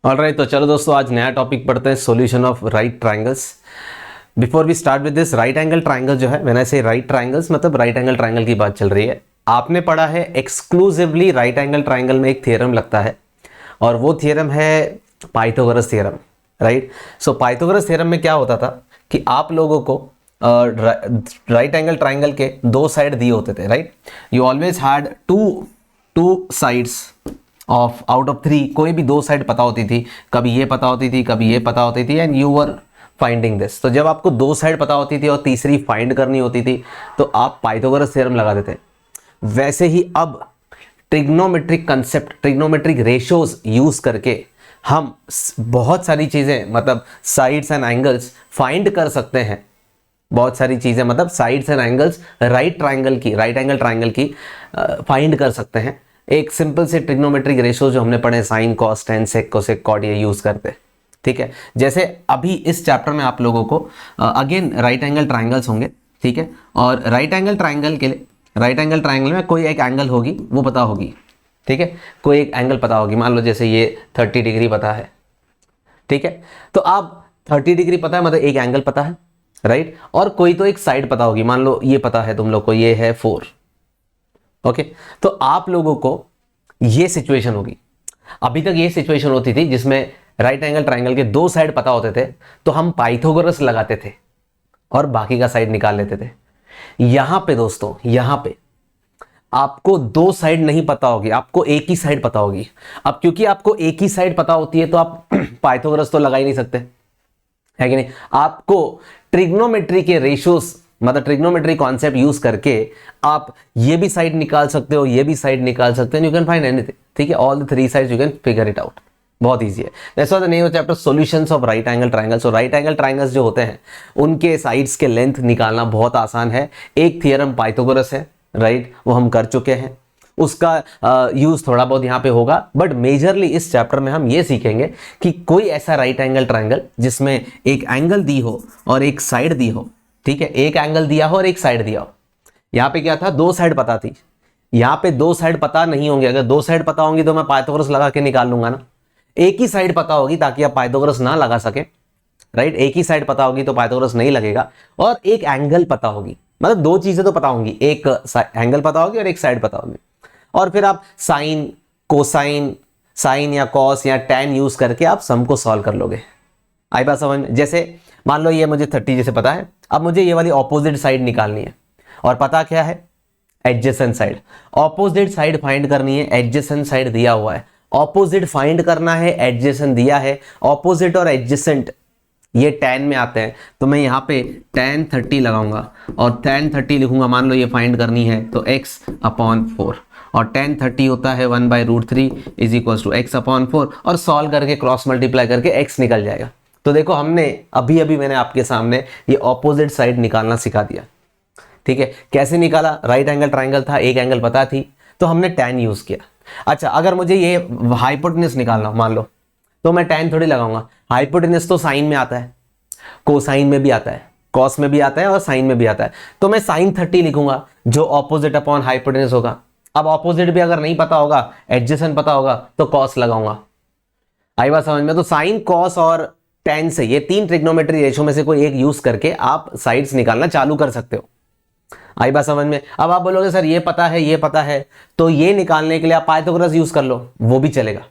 Alright, तो चलो दोस्तों आज नया टॉपिक पढ़ते हैं, solution of right triangles. Before we start with this, right angle triangle जो है, when I say right triangles मतलब राइट एंगल ट्रायंगल की बात चल रही है। आपने पढ़ा है एक्सक्लूसिवली राइट एंगल ट्रायंगल में एक थ्योरम लगता है और वो थ्योरम है पाइथागोरस थ्योरम, राइट। सो पाइथागोरस थ्योरम में क्या होता था कि आप लोगों को राइट एंगल ट्रायंगल के दो साइड दिए होते थे, right. You always had two sides of out of three, कोई भी दो साइड पता होती थी, कभी ये पता होती थी, कभी ये पता होती थी, and you were finding this. तो जब आपको दो साइड पता होती थी और तीसरी फाइंड करनी होती थी तो आप पाइथागोरस थ्योरम लगाते थे। वैसे ही अब trigonometric concept, trigonometric ratios use करके हम बहुत सारी चीजें मतलब साइड्स एंड एंगल्स फाइंड कर सकते हैं। बहुत सारी चीजें मतलब sides and angles right angle triangle की फाइंड कर सकते हैं। एक सिंपल से ट्रिग्नोमेट्रिक रेशियो जो हमने पढ़े, sine cos tan sec cosec cot, ये यूज करते हैं, ठीक है। जैसे अभी इस चैप्टर में आप लोगों को अगेन राइट एंगल ट्रायंगल्स होंगे, ठीक है। और राइट एंगल ट्रायंगल के लिए, राइट एंगल ट्रायंगल में कोई एक एंगल होगी, वो पता होगी, ठीक है। कोई एक एंगल पता होगी, मान लो जैसे ये 30 डिग्री पता है, ठीक है। तो आप 30 डिग्री पता है मतलब एक एंगल पता है, राइट। और कोई तो एक साइड पता होगी, मान लो ये पता है तुम लोग को, ये है 4, ओके। तो आप लोगों को ये सिचुएशन होगी, अभी तक ये सिचुएशन होती थी जिसमें राइट एंगल ट्रायंगल के दो साइड पता होते थे तो हम पाइथागोरस लगाते थे और बाकी का साइड निकाल लेते थे। यहां पे दोस्तों, यहां पे आपको दो साइड नहीं पता होगी, आपको एक ही साइड पता होगी। अब क्योंकि आपको एक ही साइड पता होती है तो आप पाइथागोरस तो लगा ही नहीं सकते, है कि नहीं। आपको ट्रिग्नोमेट्री के रेशियोज मतलब ट्रिग्नोमेट्री कॉन्सेप्ट यूज करके आप ये भी साइड निकाल सकते हो, ये भी साइड निकाल सकते हो, यू कैन फाइंड एनीथिंग, ठीक है। All the three sides you can figure it out, बहुत इजी है। That's why the name of chapter solutions of right angle triangles. और राइट एंगल ट्रायंगल्स जो होते हैं उनके साइड्स के लेंथ निकालना बहुत आसान है। एक थियरम पाइथागोरस है, राइट, वो हम कर चुके हैं, उसका यूज थोड़ा बहुत यहाँ पे होगा, बट मेजरली इस चैप्टर में हम ये सीखेंगे कि कोई ऐसा राइट एंगल ट्रायंगल जिसमें एक एंगल दी हो और एक साइड दी हो, ठीक है। एक एंगल दिया हो और एक साइड दिया हो। यहाँ पे क्या था, दो साइड पता थी, यहाँ पे दो साइड पता नहीं होंगे। अगर दो साइड पता होंगी तो मैं पाइथागोरस लगा के निकाल लूंगा ना। एक ही साइड पता होगी ताकि आप पाइथागोरस ना लगा सके, राइट। एक ही साइड पता होगी तो पाइथागोरस नहीं लगेगा। और एक एंगल पता होगी, मतलब दो चीजें तो पता होंगी, एक एंगल पता होगी और एक साइड पता होगी। और फिर आप साइन, कोसाइन, साइन या कॉस या टैन यूज करके आप सम को सॉल्व कर लोगे। आई बात समझ में। जैसे मान लो ये मुझे 30 जैसे पता है, अब मुझे ये वाली ऑपोजिट साइड निकालनी है और पता क्या है, adjacent side. Opposite side find करनी है, एडजेसेंट साइड दिया हुआ है। ऑपोजिट फाइंड करना है, एडजेसेंट दिया है। ऑपोजिट और एडजेसेंट ये tan में आते हैं तो मैं यहाँ पे tan 30 लगाऊंगा और tan 30 लिखूंगा। मान लो ये फाइंड करनी है तो x/4 और tan 30 होता है 1/√3 इज इक्वल टू x/4 और सॉल्व करके क्रॉस मल्टीप्लाई करके x निकल जाएगा। तो देखो हमने अभी मैंने आपके सामने ये ऑपोजिट साइड निकालना सिखा दिया, ठीक है। कैसे निकाला, राइट एंगल ट्रायंगल था, एक एंगल पता थी तो हमने tan यूज किया। अच्छा, अगर मुझे ये हाइपोटेन्यूज निकालना मान लो तो मैं tan थोड़ी लगाऊंगा। हाइपोटेन्यूज तो साइन में आता है, कोसाइन में भी आता है, कॉस में भी आता है और साइन में भी आता है। तो मैं sin 30 लिखूंगा जो ऑपोजिट अपॉन हाइपोटेन्यूज होगा। अब ऑपोजिट भी अगर नहीं पता होगा, एडजेसेंट पता होगा तो कॉस लगाऊंगा। आई बात समझ में। तो साइन, कॉस और tan से ये तीन ट्रिग्नोमेट्री रेशियो में से कोई एक यूज करके आप साइड्स निकालना चालू कर सकते हो। आई बात समझ में। अब आप बोलोगे सर ये पता है, ये पता है, तो ये निकालने के लिए आप पाइथागोरस यूज कर लो, वो भी चलेगा।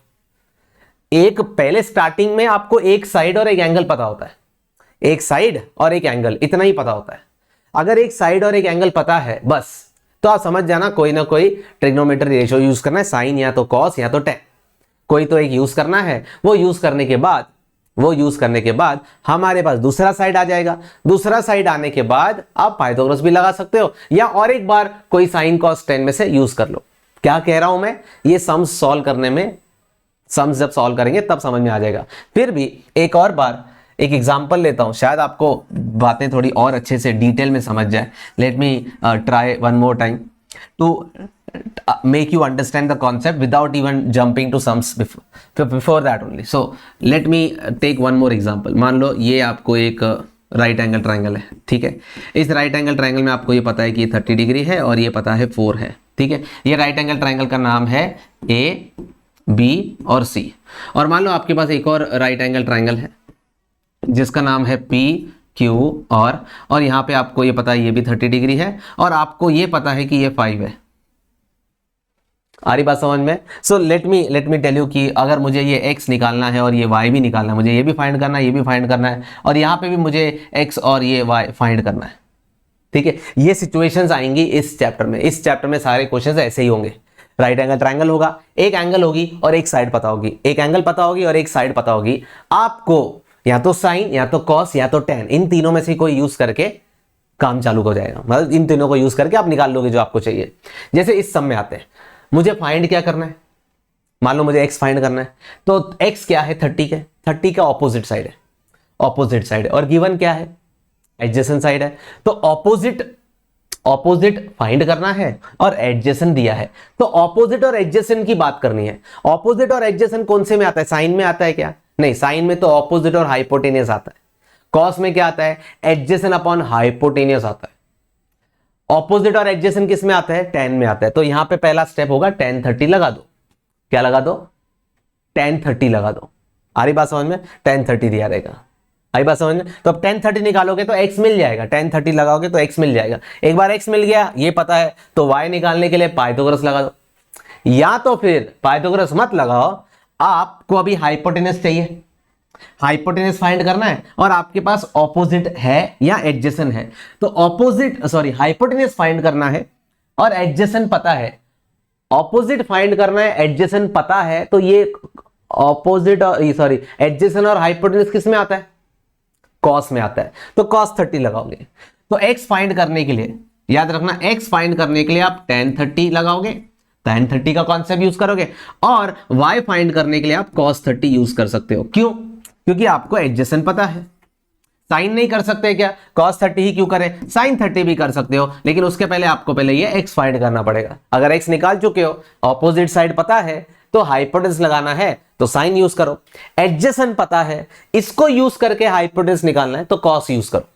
एक पहले स्टार्टिंग में आपको एक साइड और एक एंगल पता होता है, एक साइड और एक एंगल, इतना ही पता होता है। अगर एक साइड और एक एंगल पता है बस, तो आप समझ जाना कोई ना कोई ट्रिग्नोमेट्री रेशियो यूज करना है, साइन या तो कॉस या तो tan, कोई तो एक यूज करना है। वो यूज करने के बाद हमारे पास दूसरा साइड आ जाएगा। दूसरा साइड आने के बाद आप पाइथागोरस भी लगा सकते हो या और एक बार कोई साइन कॉस tan में से यूज कर लो। क्या कह रहा हूं मैं, ये सम्स सॉल्व करने में, सम्स जब सॉल्व करेंगे तब समझ में आ जाएगा। फिर भी एक और बार एक एग्जांपल लेता हूं, शायद आपको बातें थोड़ी और अच्छे से डिटेल में समझ जाए। Let me try one more time to make you understand the concept without even jumping to sums before that only. So let me take one more example. मान लो ये आपको एक राइट एंगल ट्रायंगल है, ठीक है। इस राइट एंगल ट्रायंगल में आपको ये पता है कि ये 30 डिग्री है और ये पता है 4 है, ठीक है। ये राइट एंगल ट्रायंगल का नाम है ए बी और सी, और मान लो आपके पास एक और राइट एंगल ट्राइंगल है जिसका नाम है पी क्यू और यहाँ पे आपको ये पता है ये भी 30 डिग्री है और आपको ये पता है कि ये 5 है। आ रही बात समझ में? So let me tell you कि अगर मुझे ये x निकालना है और ये y भी निकालना है, मुझे ये भी फाइंड करना है, ये भी फाइंड करना है, और यहाँ पे भी मुझे x और ये y फाइंड करना है। ठीक है, ये सिचुएशंस आएंगी इस चैप्टर में। इस चैप्टर में सारे क्वेश्चंस ऐसे ही होंगे। राइट एंगल ट्राइंगल होगा, एक एंगल होगी और एक साइड पता होगी, एक एंगल पता होगी और एक साइड पता होगी। आपको या तो साइन या तो कॉस या तो टेन, इन तीनों में से कोई यूज करके काम चालू हो जाएगा। मतलब इन तीनों को यूज करके आप निकाल लोगे जो आपको चाहिए। जैसे इस सम में आते हैं, मुझे फाइंड क्या करना है, मान लो मुझे x फाइंड करना है, तो x क्या है 30 के, 30 का ऑपोजिट साइड है, ऑपोजिट साइड है, और गिवन क्या है एडजेसेंट साइड है। तो ऑपोजिट फाइंड करना है और एडजेसेंट दिया है, तो ऑपोजिट और एडजेसेंट की बात करनी है। ऑपोजिट और एडजेसेंट कौन से में आता है, साइन में आता है क्या? नहीं, साइन में तो ऑपोजिट और हाइपोटेनियस आता है। कॉस में क्या आता है, एडजेसेंट अपॉन हाइपोटेनियस आता है। ऑपोजिट और एडजेसेंट किस में आता है, टेन में आता है। तो यहां पे पहला स्टेप होगा tan 30 लगा दो। क्या लगा दो, tan 30 लगा दो। आ रही बात समझ में? tan 30 दिया रहेगा, आई बात समझ में? तो अब tan 30 निकालोगे तो x मिल जाएगा, tan 30 लगाओगे तो x मिल जाएगा। एक बार x मिल गया, ये पता है, तो y निकालने के लिए पाइथागोरस लगा दो, या तो फिर पाइथागोरस मत लगाओ, आपको अभी हाइपोटेनस चाहिए, हाइपोटेनस फाइंड करना है और आपके पास ऑपोजिट है या एडजेसेंट है, तो हाइपोटेनस फाइंड करना है और एडजेसेंट पता है। ऑपोजिट फाइंड करना है, एडजेसेंट पता है, तो ये ऑपोजिट और एडजेसेंट और हाइपोटेनस किस में आता है, कॉस में आता है। तो cos 30 लगाओगे। तो x फाइंड करने के लिए याद रखना, x फाइंड करने के लिए आप tan 30 लगाओगे, tan 30 का कॉन्सेप्ट यूज करोगे, और y फाइंड करने के लिए आप cos 30 यूज कर सकते हो। क्यों? क्योंकि आपको एडजेसेंट पता है। साइन नहीं कर सकते क्या, cos 30 ही क्यों करें, sin 30 भी कर सकते हो, लेकिन उसके पहले आपको पहले ये x फाइंड करना पड़ेगा। अगर x निकाल चुके हो, ऑपोजिट साइड पता है, तो हाइपोटेनस लगाना है तो साइन यूज करो। एडजेसेंट पता है, इसको यूज करके हाइपोटेनस निकालना है तो cos यूज करो।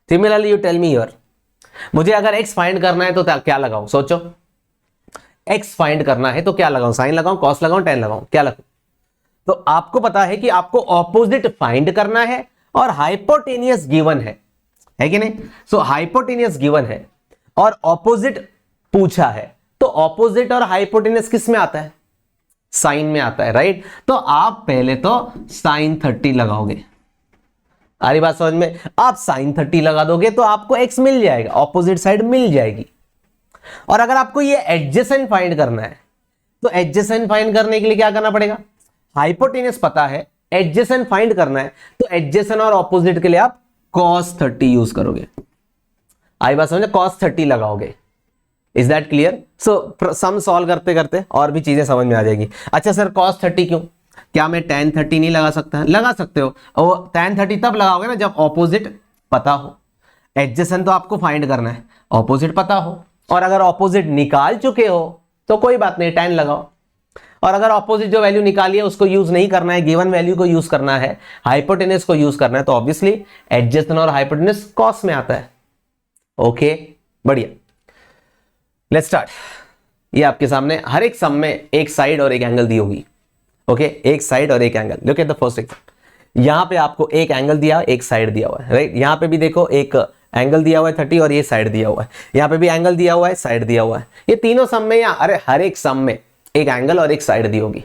Similarly you tell me here, मुझे अगर x फाइंड करना है तो क्या लगाऊं, सोचो। x फाइंड करना है तो क्या लगाऊं, साइन लगाऊं, cos लगाऊं, tan लगाऊं, क्या लगाऊं? तो आपको पता है कि आपको ऑपोजिट फाइंड करना है और हाइपोटेनियस गिवन है कि नहीं? सो हाइपोटेनियस गिवन है और ऑपोजिट पूछा है, तो ऑपोजिट और हाइपोटेनियस किस में आता है, साइन में आता है, राइट? तो आप पहले तो साइन 30 लगाओगे। आ रही बात समझ में? आप साइन 30 लगा दोगे तो आपको x मिल जाएगा, ऑपोजिट साइड मिल जाएगी। और अगर आपको ये एडजेसेंट फाइंड करना है, तो एडजेसेंट फाइंड करने के लिए क्या करना पड़ेगा, हाइपोटेनस पता है, एडजेसेंट फाइंड करना है, तो एडजेसेंट और ऑपोजिट के लिए आप cos 30 यूज करोगे। आई बात समझे? cos 30 लगाओगे। Is that clear? So sum solve करते करते और भी चीजें समझ में आ जाएगी। अच्छा सर cos 30 क्यों, क्या मैं tan 30 नहीं लगा सकता? लगा सकते हो, और tan 30 तब लगाओगे ना जब ऑपोजिट पता हो। एडजेसेंट तो आपको फाइंड करना है, ऑपोजिट पता हो, और अगर ऑपोजिट निकाल चुके हो तो कोई बात नहीं, tan लगाओ। और अगर ऑपोजिट जो वैल्यू निकाली है उसको यूज नहीं करना है, गिवन वैल्यू को यूज करना है, हाइपोटेनस को यूज करना है, तो ऑब्वियसली एडजेसेंट और हाइपोटेनस cos में आता है। ओके, बढ़िया, लेट्स स्टार्ट। ये आपके सामने हर एक सम में एक साइड और एक एंगल दी होगी। ओके, एक साइड और एक angle. Look at the first example. यहां पे आपको एक एंगल दिया, एक साइड दिया हुआ है, राइट? यहां पे भी देखो एक एंगल दिया हुआ है 30 और ये साइड दिया हुआ है। यहां पे भी एंगल दिया हुआ है, साइड दिया हुआ है। ये तीनों सम में, या अरे हर एक सम में एक एंगल और एक साइड दी होगी।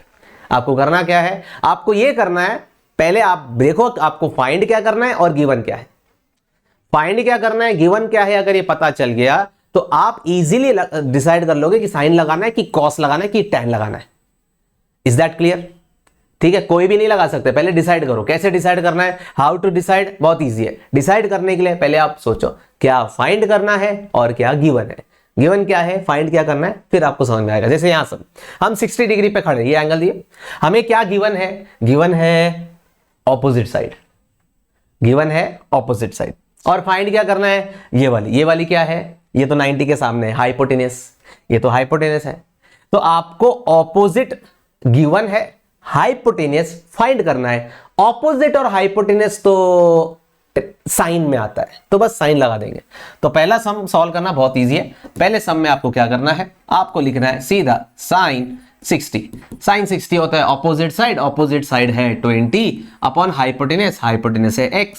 आपको करना क्या है, आपको ये करना है, पहले आप देखो आपको फाइंड क्या करना है और गिवन क्या है। फाइंड क्या करना है, गिवन क्या है, अगर ये पता चल गया तो आप इजीली डिसाइड कर लोगे कि साइन लगाना है कि cos लगाना है कि tan लगाना है। Is that clear? ठीक है, कोई भी नहीं लगा सकते, पहले डिसाइड करो। कैसे डिसाइड करना है, हाउ टू डिसाइड? बहुत इजी है। डिसाइड करने के लिए पहले आप सोचो क्या फाइंड करना है और क्या गिवन है। गिवन क्या है, फाइंड क्या करना है, फिर आपको समझ में आएगा। जैसे यहां सब हम 60 डिग्री पे खड़े, ये एंगल दिए, हमें क्या गिवन है, गिवन है ऑपोजिट साइड, गिवन है ऑपोजिट साइड। और फाइंड क्या करना है, ये वाली क्या है, ये तो 90 के सामने है, हाइपोटेनस, ये तो हाइपोटेनस है। तो आपको ऑपोजिट गिवन है, हाइपोटेनस फाइंड करना है। ऑपोजिट और हाइपोटेनस तो साइन में आता है, तो बस साइन लगा देंगे। तो पहला सम सॉल्व करना बहुत इजी है। पहले सम में आपको क्या करना है, आपको लिखना है सीधा साइन 60। साइन 60 होता है ऑपोजिट साइड है 20 अपॉन हाइपोटेनस है x,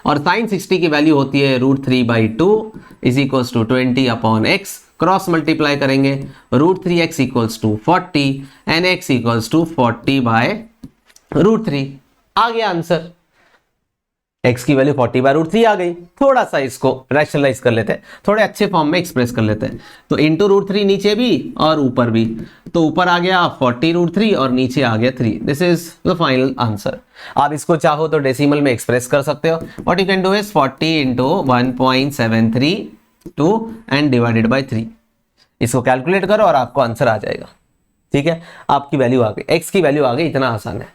और साइन 60 की वैल्यू होती है √3/2 is equals to 20 upon x, cross multiply करेंगे √3x equals to 40 and x equals to 40/√3। आ गया आंसर, x की वैल्यू 40/√3 आ गई। थोड़ा सा इसको रैशनलाइज कर लेते हैं, थोड़े अच्छे फॉर्म में एक्सप्रेस कर लेते हैं। तो इंटू √3 नीचे भी और ऊपर भी, तो ऊपर आ गया 40√3 और नीचे आ गया 3। This is the final answer. आप इसको चाहो तो डेसिमल में एक्सप्रेस कर सकते हो। What you can do is 40 into 1.732 and divided by 3। इसको कैलकुलेट करो और आपको आंसर आ जाएगा। ठीक है, आपकी वैल्यू आ गई, x की वैल्यू आ गई, इतना आसान है।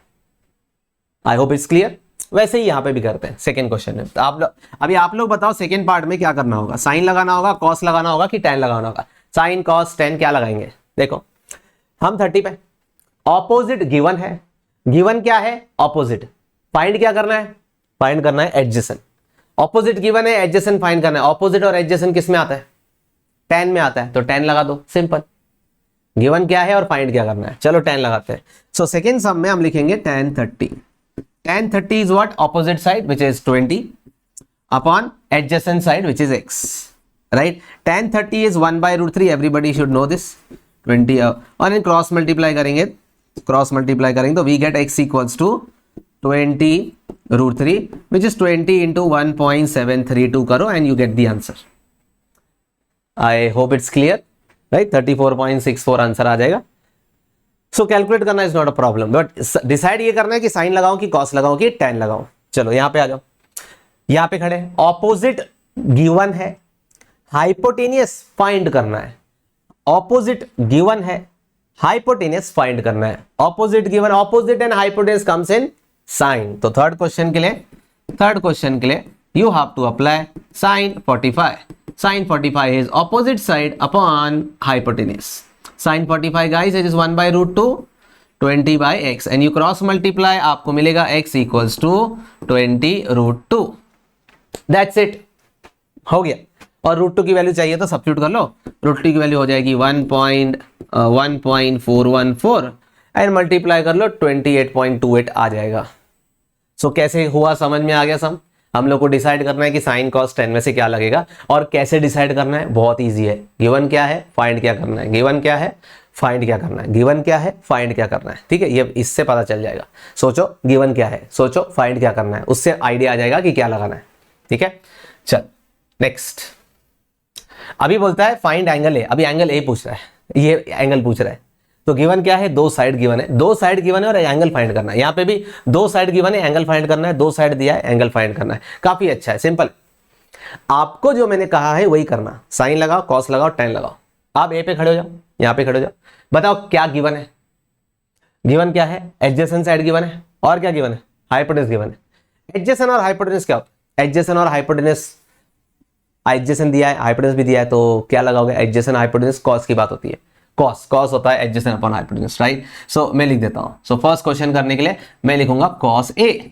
आई होप इट्स क्लियर। वैसे ही यहां पे भी करते हैं सेकंड क्वेश्चन में। तो आप लोग बताओ सेकंड पार्ट में क्या करना होगा, साइन लगाना होगा, कॉस लगाना होगा कि tan लगाना होगा। साइन कॉस tan क्या लगाएंगे, देखो हम 30 पे ऑपोजिट गिवन है, गिवन क्या है ऑपोजिट, फाइंड क्या करना है, फाइंड करना है एडजेसेंट। ऑपोजिट गिवन है, एडजेसेंट फाइंड करना है। ऑपोजिट और एडजेसेंट किस में आता है, tan में आता है, तो tan लगा दो, सिंपल। गिवन क्या है और फाइंड क्या करना है, चलो tan लगाते हैं। सो सेकंड सम में हम लिखेंगे tan 30। tan 30 is what? Opposite side, which is 20 upon adjacent side, which is x, right? Tan 30 is 1/√3, everybody should know this, 20 और इन क्रॉस मल्टीप्लाई करेंगे तो we get x equals to 20√3 which is 20 into 1.732 करो and you get the answer. I hope it's clear, right? 34.64 answer आ जाएगा। सो calculate करना is not a problem, but decide ये करना है कि साइन लगाऊं कि कॉस लगाऊं कि tan लगाऊं। चलो यहां पे आ जाओ, यहां पे खड़े, ऑपोजिट गिवन है, हाइपोटेनियस फाइंड करना है। ऑपोजिट गिवन है, हाइपोटेनियस फाइंड करना है। Opposite given, opposite and hypotenuse comes in sine. तो थर्ड क्वेश्चन के लिए you have to apply sine 45। Sine 45 is opposite side upon hypotenuse. Sin 45 guys it is 1/√2 20/x and you cross multiply, आपको मिलेगा x equals to 20√2। That's it, हो गया। और √2 की value चाहिए तो सब्स्टिट्यूट कर लो, √2 की वैल्यू हो जाएगी 1.414 एंड मल्टीप्लाई कर लो 28.28 आ जाएगा। सो कैसे हुआ, समझ में आ गया सम। हम लोग को डिसाइड करना है कि साइन कॉस tan में से क्या लगेगा, और कैसे डिसाइड करना है, बहुत इजी है। गिवन क्या है, फाइंड क्या करना है, गिवन क्या है, फाइंड क्या करना है, गिवन क्या है, फाइंड क्या करना है। ठीक है, ये इससे पता चल जाएगा। सोचो गिवन क्या है, सोचो फाइंड क्या करना है, उससे आइडिया आ जाएगा कि क्या लगाना है। ठीक है, चल नेक्स्ट। अभी बोलता है फाइंड एंगल ए, अभी एंगल ए पूछ रहा है, ये एंगल पूछ रहा है। तो गिवन क्या है, दो साइड गिवन है, दो साइड गिवन है और एंगल फाइंड करना है। यहां पे भी दो साइड गिवन है, एंगल फाइंड करना है, दो साइड दिया है, एंगल फाइंड करना है। काफी अच्छा है, सिंपल। आपको जो मैंने कहा है वही करना, साइन लगाओ, कॉस लगाओ, tan लगाओ। आप ए पे खड़े हो जाओ, यहां पे खड़े हो जाओ, बताओ क्या गिवन है। गिवन क्या है, एडजेसेंट साइड गिवन है, और क्या गिवन है, हाइपोटेनस गिवन है। एडजेसेंट और हाइपोटेनस क्या होता है, एडजेसेंट और हाइपोटेनस, एडजेसेंट दिया है, हाइपोटेनस भी दिया है, तो क्या लगाओगे, एडजेसेंट हाइपोटेनस, कॉस की बात होती है। कॉस होता है एडजेसेंट अपॉन हाइपोटेनस, राइट। सो मैं लिख देता हूं। सो फर्स्ट क्वेश्चन करने के लिए मैं लिखूंगा cos A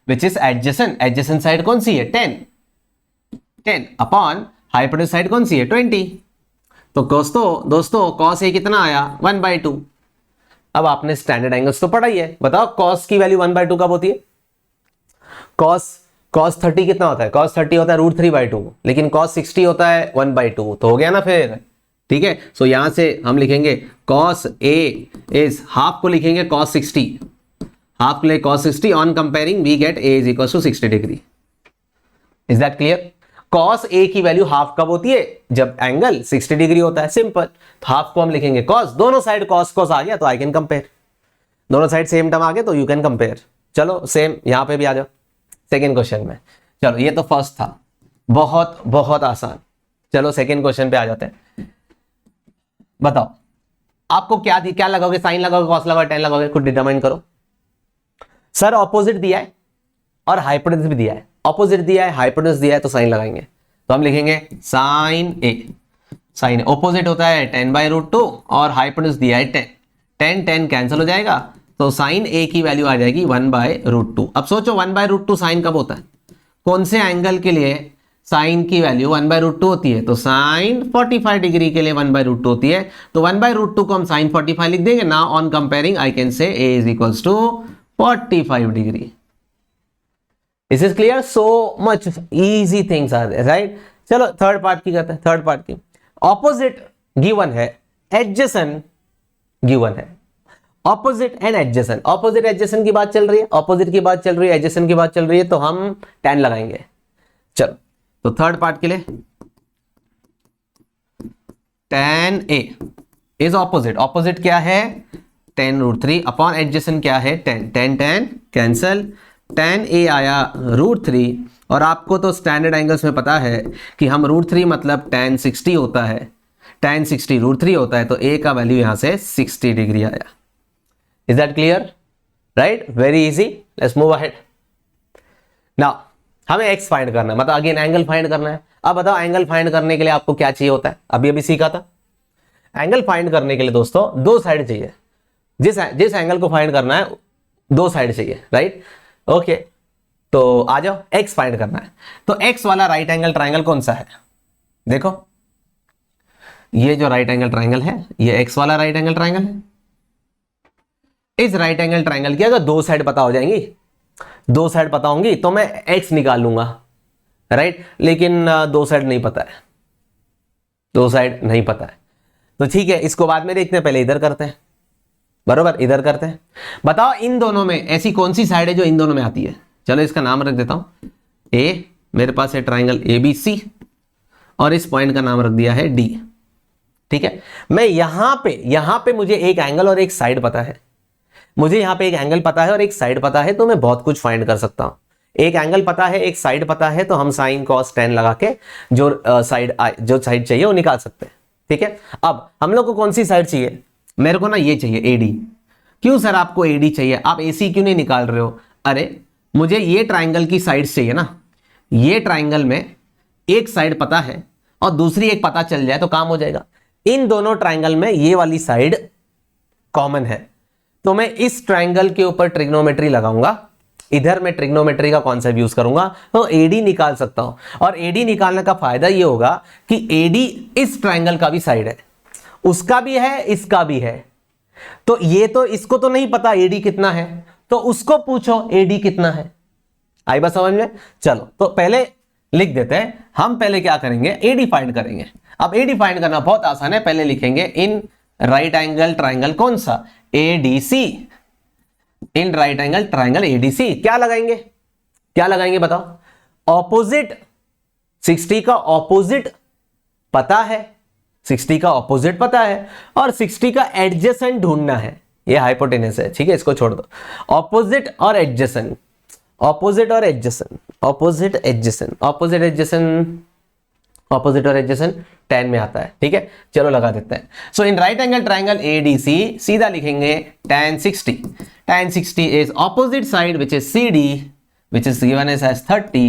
which is adjacent. Adjacent side कौन सी है, 10 अपॉन हाइपोटेनस साइड कौन सी है, 20। तो दोस्तों कॉस ए कितना आया, 1/2। अब आपने स्टैंडर्ड एंगल्स तो पढ़ा ही है, बताओ कॉस की वैल्यू 1/2 कब होती है। कॉस 30 कितना होता है, कॉस 30 होता है √3/2, लेकिन कॉस 60 होता है 1/2। तो हो गया ना फिर, ठीक है। सो यहां से हम लिखेंगे कॉस ए इज, हाफ को लिखेंगे कॉस 60, हाफ के लिए cos 60 on comparing we get a is equal to 60 degree. Is that clear. cos a की वैल्यू हाफ कब होती है, जब एंगल 60 डिग्री होता है, सिंपल। तो हाफ को हम लिखेंगे cos, दोनों साइड cos आ गया तो आई कैन कंपेयर, दोनों साइड सेम टर्म आ गया तो यू कैन कंपेयर। चलो सेम यहां पे भी आ जाओ सेकेंड क्वेश्चन में। चलो ये तो फर्स्ट था, बहुत आसान। चलो सेकेंड क्वेश्चन पे आ जाते हैं। बताओ आपको क्या लगाओगे, साइन लगाओगे, कॉस लगाओगे, tan लगाओगे, खुद डिटरमाइन करो। सर ऑपोजिट दिया है और हाइपोटेनस भी दिया है, ऑपोजिट दिया है, हाइपोटेनस दिया है, तो साइन लगाएंगे। तो हम लिखेंगे साइन ए, साइन ऑपोजिट होता है 10/√2 और हाइपोटेनस दिया है 10, 10 कैंसिल हो जाएगा, तो साइन ए की वैल्यू आ जाएगी 1/√2। अब सोचो 1/√2 साइन कब होता है, कौन से एंगल के लिए साइन की वैल्यू 1/√2 होती है, तो साइन 45 डिग्री के लिए 1/√2 होती है, तो 1/√2 को हम साइन 45 लिख देंगे ना। On comparing I can say a is equals to 45 degree. This is clear, so much easy things are there, right. चलो थर्ड पार्ट की करते हैं। थर्ड पार्ट की ऑपोजिट गिवन है, एडजेसेंट गिवन है। Opposite and adjacent, opposite adjacent की बात चल रही है, ऑपोजिट की बात चल रही है, एडजेसेंट की बात चल रही है, तो हम tan लगाएंगे। चलो तो थर्ड पार्ट के लिए tan a is opposite, opposite क्या है tan√3 अपॉन एडजेसेंट क्या है tan कैंसल, tan a आया √3, और आपको तो स्टैंडर्ड एंगल्स में पता है कि हम √3 मतलब tan 60 होता है, tan 60 √3 होता है, तो a का वैल्यू यहां से 60 डिग्री आया। Is that clear, right, very easy, let's move ahead. Now हमें x फाइंड करना है, मतलब अगेन एंगल फाइंड करना है। अब बताओ एंगल फाइंड करने के लिए आपको क्या चाहिए होता है, अभी सीखा था। एंगल फाइंड करने के लिए दोस्तों दो साइड चाहिए, जिस एंगल को फाइंड करना है दो साइड चाहिए, राइट। ओके, तो आ जाओ x फाइंड करना है। तो x वाला राइट एंगल ट्राइंगल कौन सा है, देखो ये जो राइट एंगल ट्राइंगल है ये x वाला राइट एंगल ट्राइंगल है। इस राइट एंगल ट्राइंगल की अगर दो साइड पता हो जाएंगी, दो साइड पता होंगी तो मैं x निकाल लूंगा, राइट। लेकिन दो साइड नहीं पता है, दो साइड नहीं पता है, तो ठीक है इसको बाद में देखते हैं, पहले इधर करते हैं, बरोबर इधर करते हैं। बताओ इन दोनों में ऐसी कौन सी साइड है जो इन दोनों में आती है। चलो इसका नाम रख देता हूं a, मेरे पास है ट्राइंगल ABC और इस पॉइंट का नाम रख दिया है D, ठीक है। मैं यहां पे मुझे एक एंगल और एक साइड पता है, मुझे यहां पे एक एंगल पता है और एक साइड पता है, तो मैं बहुत कुछ फाइंड कर सकता हूं। एक एंगल पता है, एक साइड पता है, तो हम साइन कॉस tan लगा के जो साइड चाहिए वो निकाल सकते हैं, ठीक है। अब हम लोग को कौन सी साइड चाहिए, मेरे को ना ये चाहिए AD। क्यों सर आपको AD चाहिए, आप AC क्यों नहीं निकाल रहे हो। अरे मुझे ये ट्राइंगल की साइड्स चाहिए ना, ये ट्राइंगल में एक साइड पता है और दूसरी एक पता चल जाए तो काम हो जाएगा। इन दोनों ट्राइंगल में ये वाली साइड कॉमन है, तो मैं इस ट्राइंगल के ऊपर ट्रिग्नोमेट्री लगाऊंगा, इधर मैं ट्रिग्नोमेट्री का कॉन्सेप्ट यूज करूंगा, तो AD निकाल सकता हूं। और AD निकालने का फायदा ये होगा कि AD इस ट्राइंगल का भी साइड है, उसका भी है, इसका भी है। तो ये तो इसको तो नहीं पता AD कितना है, तो उसको पूछो AD कितना है। आई बात समझ में। चलो तो पहले लिख देते हैं, हम पहले क्या करेंगे AD फाइंड करेंगे। अब AD फाइंड करना बहुत आसान है, पहले लिखेंगे इन राइट एंगल ट्राइंगल कौन सा ADC, इन राइट एंगल ट्राइंगल ADC क्या लगाएंगे बताओ। ऑपोजिट 60 का ऑपोजिट पता है, 60 का ऑपोजिट पता है, और 60 का एडजेसेंट ढूंढना है, ये हाइपोटेनस है, ठीक है इसको छोड़ दो। ऑपोजिट और एडजेसेंट, ऑपोजिट और adjacent, opposite adjacent, opposite adjacent, opposite और एडजेसेंट tan में आता है, ठीक है। चलो लगा देते हैं। So in right angle triangle ADC सीधा लिखेंगे tan 60, tan 60 is opposite side which is CD which is given as 30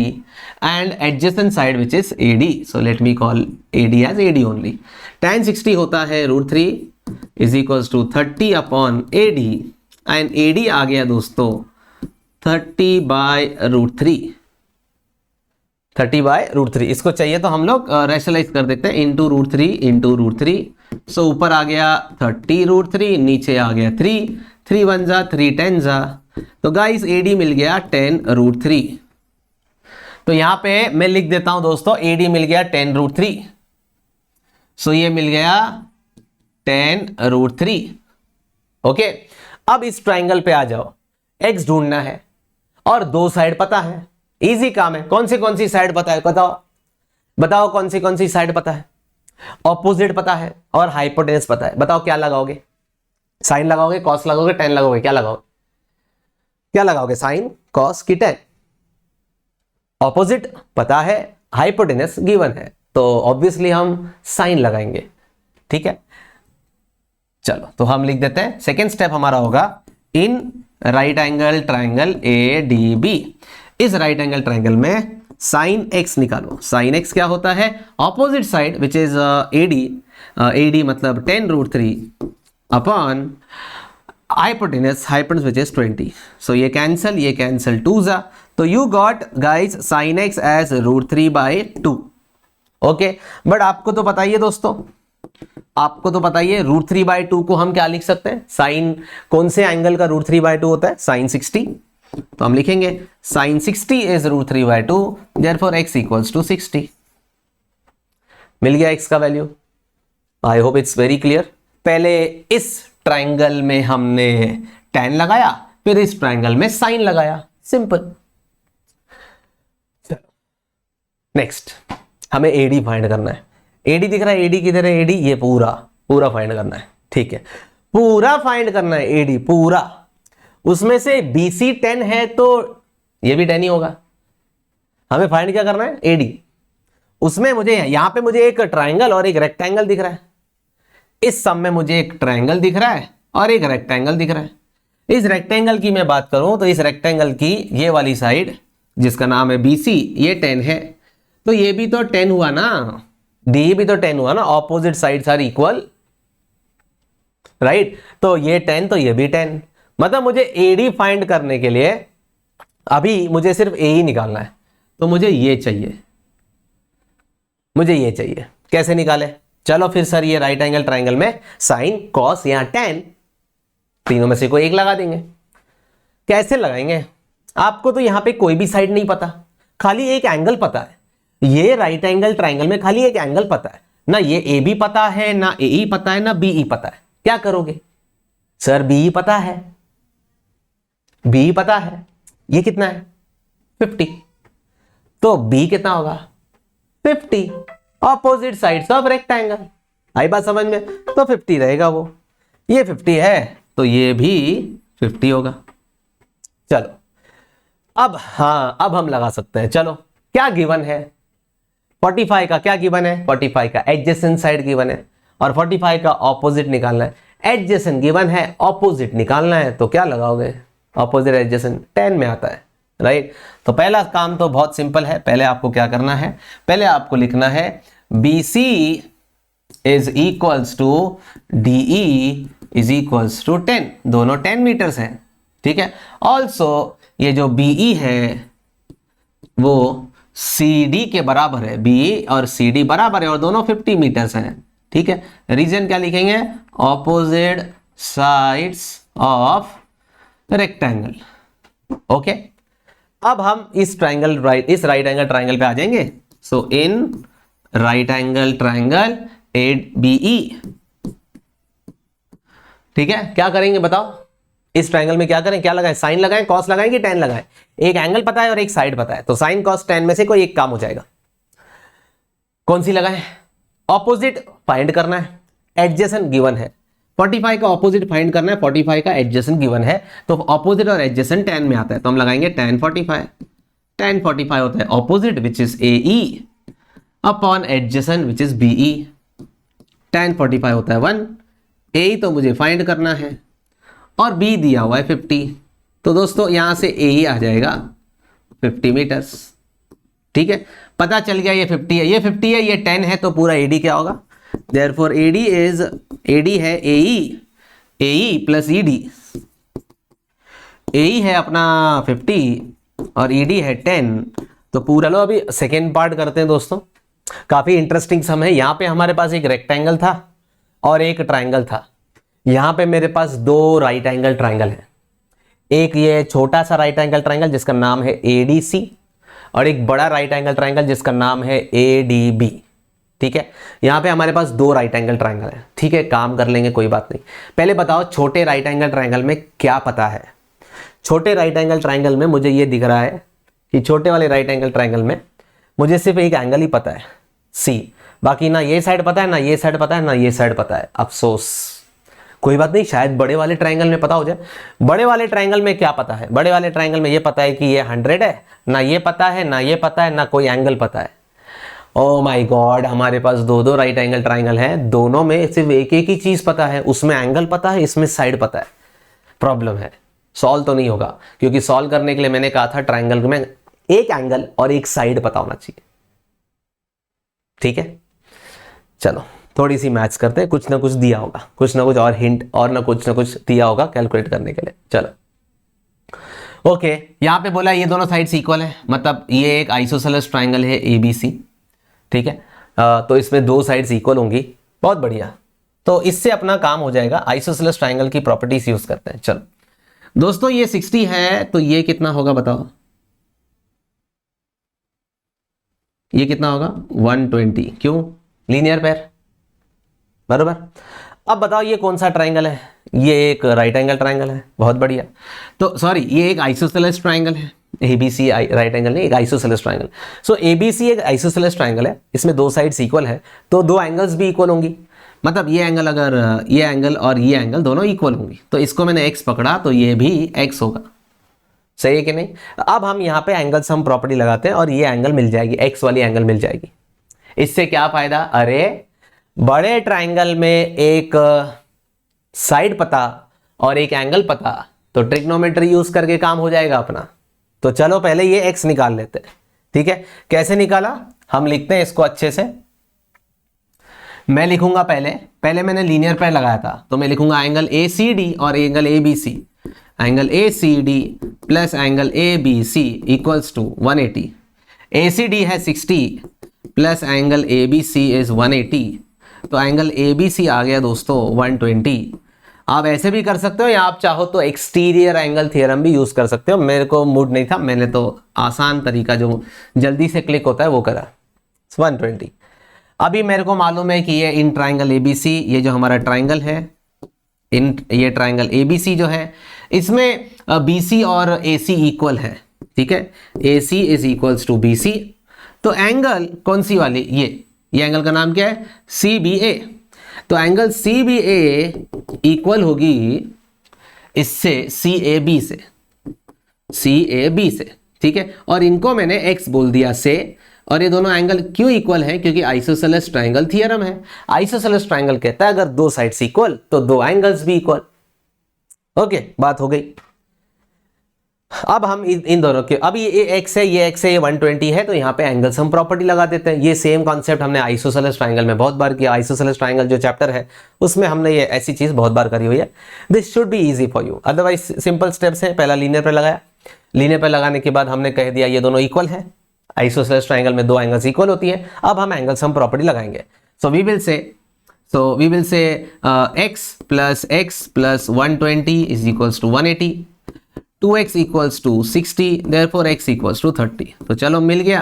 and adjacent side which is AD, so let me call AD as AD only। tan 60 होता है √3 is equals to 30 upon AD and AD आ गया दोस्तों 30/√3, 30/√3। इसको चाहिए तो हम लोग rationalise कर देते हैं, इंटू √3 सो ऊपर आ गया 30√3, नीचे आ गया 3 1 जा 3 10 जा, तो गाइस AD मिल गया 10√3। तो यहां पे मैं लिख देता हूं दोस्तों AD मिल गया 10√3, सो ये मिल गया 10√3। ओके, अब इस ट्राइंगल पे आ जाओ, x ढूंढना है और दो साइड पता है, इजी काम है। कौन सी साइड पता है बताओ कौन सी साइड पता है। ऑपोजिट पता है और हाइपोटेनस पता है। बताओ क्या लगाओगे, साइन लगाओगे, कॉस लगाओगे, tan लगाओगे, क्या लगाओगे साइन कॉस की tan। ऑपोजिट पता है, हाइपोटेनस गिवन है, तो ऑब्वियसली हम साइन लगाएंगे, ठीक है। चलो तो हम लिख देते हैं, सेकेंड स्टेप हमारा होगा in right angle triangle ADB। इस राइट एंगल ट्राइंगल में साइन x निकालो। साइन x क्या होता है, opposite side which is AD मतलब 10√3 upon hypotenuse which is 20। So ये कैंसल 2 जा तो you got guys sine x as √3/2। Okay, but आपको तो पता ही है दोस्तों, आपको तो पता ही है √3/2 को हम क्या लिख सकते हैं, साइन कौन से एंगल का √3/2 होता है, साइन 60। तो हम लिखेंगे sine 60 is √3/2, therefore x equals to 60। मिल गया x का value. I hope it's very clear. पहले इस ट्राइंगल में हमने tan लगाया, फिर इस ट्राइंगल में साइन लगाया, सिंपल। नेक्स्ट हमें AD फाइंड करना है। AD दिख रहा है, AD किधर है, AD ये पूरा पूरा फाइंड करना है, ठीक है, पूरा फाइंड करना है AD पूरा। उसमें से BC 10 है तो ये भी 10 ही होगा। हमें फाइंड क्या करना है, AD। उसमें मुझे यहां पे मुझे एक ट्राइंगल और एक रेक्टेंगल दिख रहा है। इस सम में मुझे एक ट्राइंगल दिख रहा है और एक रेक्टेंगल दिख रहा है। इस रेक्टेंगल की मैं बात करूं तो इस रेक्टेंगल की ये वाली साइड जिसका नाम है BC, ये 10 है, तो ये भी तो 10 हुआ ना, D भी तो 10 हुआ ना, opposite sides are equal, right. तो ये 10 तो ये भी 10, मतलब मुझे AD फाइंड करने के लिए अभी मुझे सिर्फ AE निकालना है। तो मुझे ये चाहिए, मुझे ये चाहिए। कैसे निकाले, चलो फिर सर ये राइट एंगल ट्राइंगल में साइन कॉस या tan, तीनों में से कोई एक लगा देंगे। कैसे लगाएंगे, आपको तो यहां पे कोई भी साइड नहीं पता, खाली एक एंगल पता है। ये राइट एंगल ट्राइंगल में खाली एक एंगल पता है ना, ये AB पता है ना AE पता है ना BE पता है। क्या करोगे, सर BE पता है, BE पता है, ये कितना है 50, तो B कितना होगा 50, ऑपोजिट साइड्स ऑफ रेक्टेंगल। आई बात समझ में, तो 50 रहेगा वो, ये 50 है तो ये भी 50 होगा। चलो अब हाँ, अब हम लगा सकते हैं। चलो क्या गिवन है, 45 का क्या गिवन है, 45 का एडजेसेंट साइड गिवन है और 45 का ऑपोजिट निकालना है। एडजेसेंट गिवन है, ऑपोजिट निकालना है, तो क्या लगाओगे, ऑपोजिट एडजेसेंट 10 में आता है, राइट। तो पहला काम तो बहुत सिंपल है, पहले आपको क्या करना है, पहले आपको लिखना है BC is equals to DE is equals to 10, दोनों 10 मीटर्स हैं, ठीक है। ऑल्सो ये जो BE है वो CD के बराबर है, BE और CD बराबर है और दोनों 50 मीटर्स हैं, ठीक है। रीजन क्या लिखेंगे, opposite sides of rectangle, okay. अब हम इस ट्राइंगल इस राइट एंगल ट्राइंगल पे आ जाएंगे। So in right angle triangle ABE, ठीक है। क्या करेंगे बताओ, इस ट्राइंगल में क्या करें, क्या लगाएं, साइन लगाएं, कॉस लगाएं कि tan लगाएं। एक एंगल पता है और एक साइड पता है, तो साइन कॉस tan में से कोई एक काम हो जाएगा। कौन सी लगाएं, ऑपोजिट फाइंड करना है, एडजेसेंट गिवन है। 45 का ऑपोजिट फाइंड करना है, 45 का एडजेसेंट गिवन है, तो ऑपोजिट और एडजेसेंट tan में आता है, तो हम लगाएंगे tan 45। tan 45 होता है opposite which is AE upon adjacent which is BE। tan 45 होता है 1, AE तो मुझे फाइंड करना है और B दिया हुआ है 50, तो दोस्तों यहां से AE आ जाएगा 50 मीटर्स, ठीक है। पता चल गया ये 50 है, ये 50 है, ये 10 है, तो पूरा AD क्या होगा, देयरफॉर AD है AE प्लस ED। AE है अपना 50 और ED है 10, तो पूरा लो। अभी सेकेंड पार्ट करते हैं दोस्तों, काफी इंटरेस्टिंग सम है। यहां पे हमारे पास एक रेक्टेंगल था और एक ट्राइंगल था। यहां पे मेरे पास दो राइट एंगल ट्राइंगल है, एक ये छोटा सा राइट एंगल ट्राइंगल जिसका नाम है ADC और एक बड़ा राइट एंगल ट्राइंगल जिसका नाम है ADB, ठीक है। यहां पे हमारे पास दो राइट एंगल ट्राइंगल है, ठीक है, काम कर लेंगे, कोई बात नहीं। पहले बताओ छोटे राइट एंगल ट्राइंगल में क्या पता है। छोटे राइट एंगल ट्राइंगल में मुझे ये दिख रहा है कि छोटे वाले राइट एंगल ट्राइंगल में मुझे सिर्फ एक एंगल ही पता है C, बाकी ना ये साइड पता है, ना ये साइड पता है, ना ये साइड पता है। अफसोस, कोई बात नहीं, शायद बड़े वाले ट्राइंगल में पता हो जाए। बड़े वाले ट्राइंगल में क्या पता है, बड़े वाले ट्राइंगल में ये पता है कि ये 100 है, ना ये पता है, ना ये पता है, ना कोई एंगल पता है। ओ माय गॉड, हमारे पास दो दो राइट एंगल ट्राइंगल हैं, दोनों में सिर्फ एक एक ही चीज पता है, उसमें एंगल पता है, इसमें साइड पता है। प्रॉब्लम है, सॉल्व तो नहीं होगा, क्योंकि सॉल्व करने के लिए मैंने कहा था ट्राइंगल में एक एंगल और एक साइड पता होना चाहिए, ठीक है। चलो थोड़ी सी मैथ्स करते हैं, कुछ ना कुछ दिया होगा, कुछ ना कुछ और हिंट और ना कुछ दिया होगा कैलकुलेट करने के लिए। चलो ओके, यहाँ पे बोला ये दोनों साइड्स इक्वल है, मतलब ये एक आइसोसेलेस ट्राइंगल है ABC, ठीक है। तो इसमें दो साइड्स इक्वल होंगी, बहुत बढ़िया। तो इससे अपना काम हो जाएगा, आइसोसेलेस ट्राइंगल की प्रॉपर्टीज यूज करते हैं। चलो दोस्तों, ये 60 है तो ये कितना होगा बताओ, ये कितना होगा 120, क्यों, लीनियर पेयर, बरोबर। अब बताओ ये कौन सा ट्राइंगल है, ये एक राइट एंगल ट्राइंगल है, बहुत बढ़िया। तो सॉरी, ये एक आइसोसेलेस ट्राइंगल है, ABC राइट एंगल नहीं, एक आइसोसेलेस ट्राइंगल। सो ABC एक आइसोसेलेस ट्राइंगल है, इसमें दो साइड्स इक्वल है, तो दो एंगल्स भी इक्वल होंगी, मतलब ये एंगल, अगर ये एंगल और ये एंगल दोनों इक्वल होंगी, तो इसको मैंने x पकड़ा तो ये भी x होगा, सही है कि नहीं। अब हम यहाँ पे एंगल सम प्रॉपर्टी लगाते हैं और ये एंगल मिल जाएगी, x वाली एंगल मिल जाएगी। इससे क्या फायदा, अरे बड़े ट्राइंगल में एक साइड पता और एक एंगल पता, तो ट्रिग्नोमेट्री यूज करके काम हो जाएगा अपना। तो चलो पहले ये x निकाल लेते हैं, ठीक है। कैसे निकाला, हम लिखते हैं इसको अच्छे से। मैं लिखूंगा पहले मैंने लीनियर पेयर लगाया था, तो मैं लिखूंगा एंगल ACD और angle ABC, angle ACD plus angle ABC equals to 180। ACD है 60 प्लस एंगल ABC इज 180, तो एंगल ABC आ गया दोस्तों 120। आप ऐसे भी कर सकते हो या आप चाहो तो एक्सटीरियर एंगल थ्योरम भी यूज कर सकते हो, मेरे को मूड नहीं था, मैंने तो आसान तरीका जो जल्दी से क्लिक होता है वो करा, 120। अभी मेरे को मालूम है कि ये इन ट्राइंगल ABC, ये जो हमारा ट्राइंगल है, इन ये ट्राइंगल ABC जो है, इसमें BC और AC इक्वल है, ठीक है। AC is equals to BC, तो एंगल कौन सी वाली, ये एंगल का नाम क्या है, CBA। तो एंगल CBA इक्वल होगी इससे CAB से, ठीक है। और इनको मैंने x बोल दिया से, और ये दोनों एंगल क्यों इक्वल है, क्योंकि आइसोसेलेस ट्राइंगल थ्योरम है। आइसोसेलेस ट्राइंगल कहता है अगर दो साइड्स इक्वल तो दो एंगल्स भी इक्वल। ओके, बात हो गई। अब हम इन दोनों के, अब ये x है, ये x है, ये 120 है, तो यहाँ पे एंगल सम प्रॉपर्टी लगा देते हैं। ये सेम कॉन्सेप्ट हमने आइसोसेलेस ट्राइंगल में बहुत बार किया। आइसोसेलेस ट्राइंगल जो चैप्टर है उसमें हमने ये ऐसी चीज बहुत बार करी हुई है। This should be easy for you, otherwise simple steps है। पहला लीनियर पे लगाया, लीनियर पे लगाने के बाद हमने कह दिया ये दोनों इक्वल है, आइसोसेलेस ट्राइंगल में दो एंगल्स इक्वल होती है। अब हम एंगल सम प्रॉपर्टी लगाएंगे। So we will say x plus 120 is equals to 180, 2x equals to 60, therefore x equals to 30। तो चलो मिल गया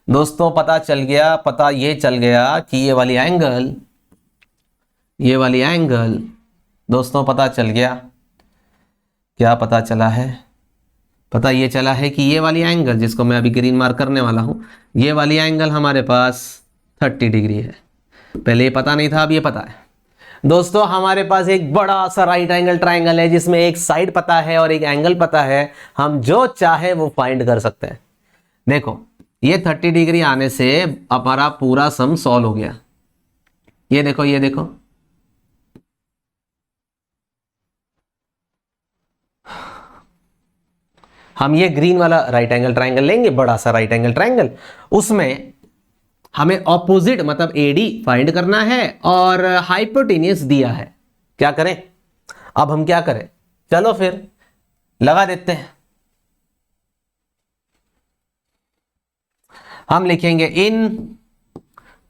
दोस्तों, पता ये चल गया कि ये वाली एंगल दोस्तों पता चल गया, क्या पता चला है, पता ये चला है कि ये वाली एंगल जिसको मैं अभी ग्रीन मार्क करने वाला हूं, ये वाली एंगल हमारे पास 30 डिग्री है। पहले ये पता नहीं था, अब ये पता है। दोस्तों हमारे पास एक बड़ा सा राइट एंगल ट्राइंगल है जिसमें एक साइड पता है और एक एंगल पता है, हम जो चाहे वो फाइंड कर सकते हैं। देखो ये 30 डिग्री आने से हमारा पूरा सम सॉल्व हो गया। ये देखो हम ये ग्रीन वाला राइट एंगल ट्राइंगल लेंगे, बड़ा सा राइट एंगल ट्राइंगल, उसमें हमें ऑपोजिट मतलब AD फाइंड करना है और हाइपोटेन्यूस दिया है। क्या करें, अब हम क्या करें, चलो फिर लगा देते हैं। हम लिखेंगे इन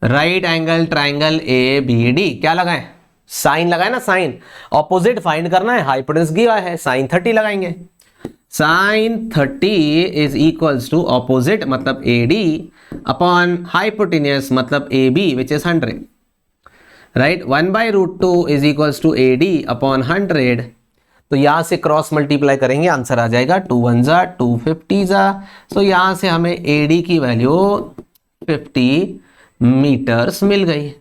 राइट एंगल ट्राइंगल ABD, क्या लगाएं, साइन लगाए ना, साइन ऑपोजिट फाइंड करना है, हाइपोटेन्यूस दिया है, साइन 30 लगाएंगे। Sine 30 is equals to opposite मतलब AD अपॉन हाइपोटेन्यूस मतलब AB which is 100, right. 1/√2 is equals to AD upon 100। तो यहां से क्रॉस मल्टीप्लाई करेंगे, आंसर आ जाएगा 2 1 जा 2 50 जा। तो यहां से हमें AD की वैल्यू 50 मीटर्स मिल गई।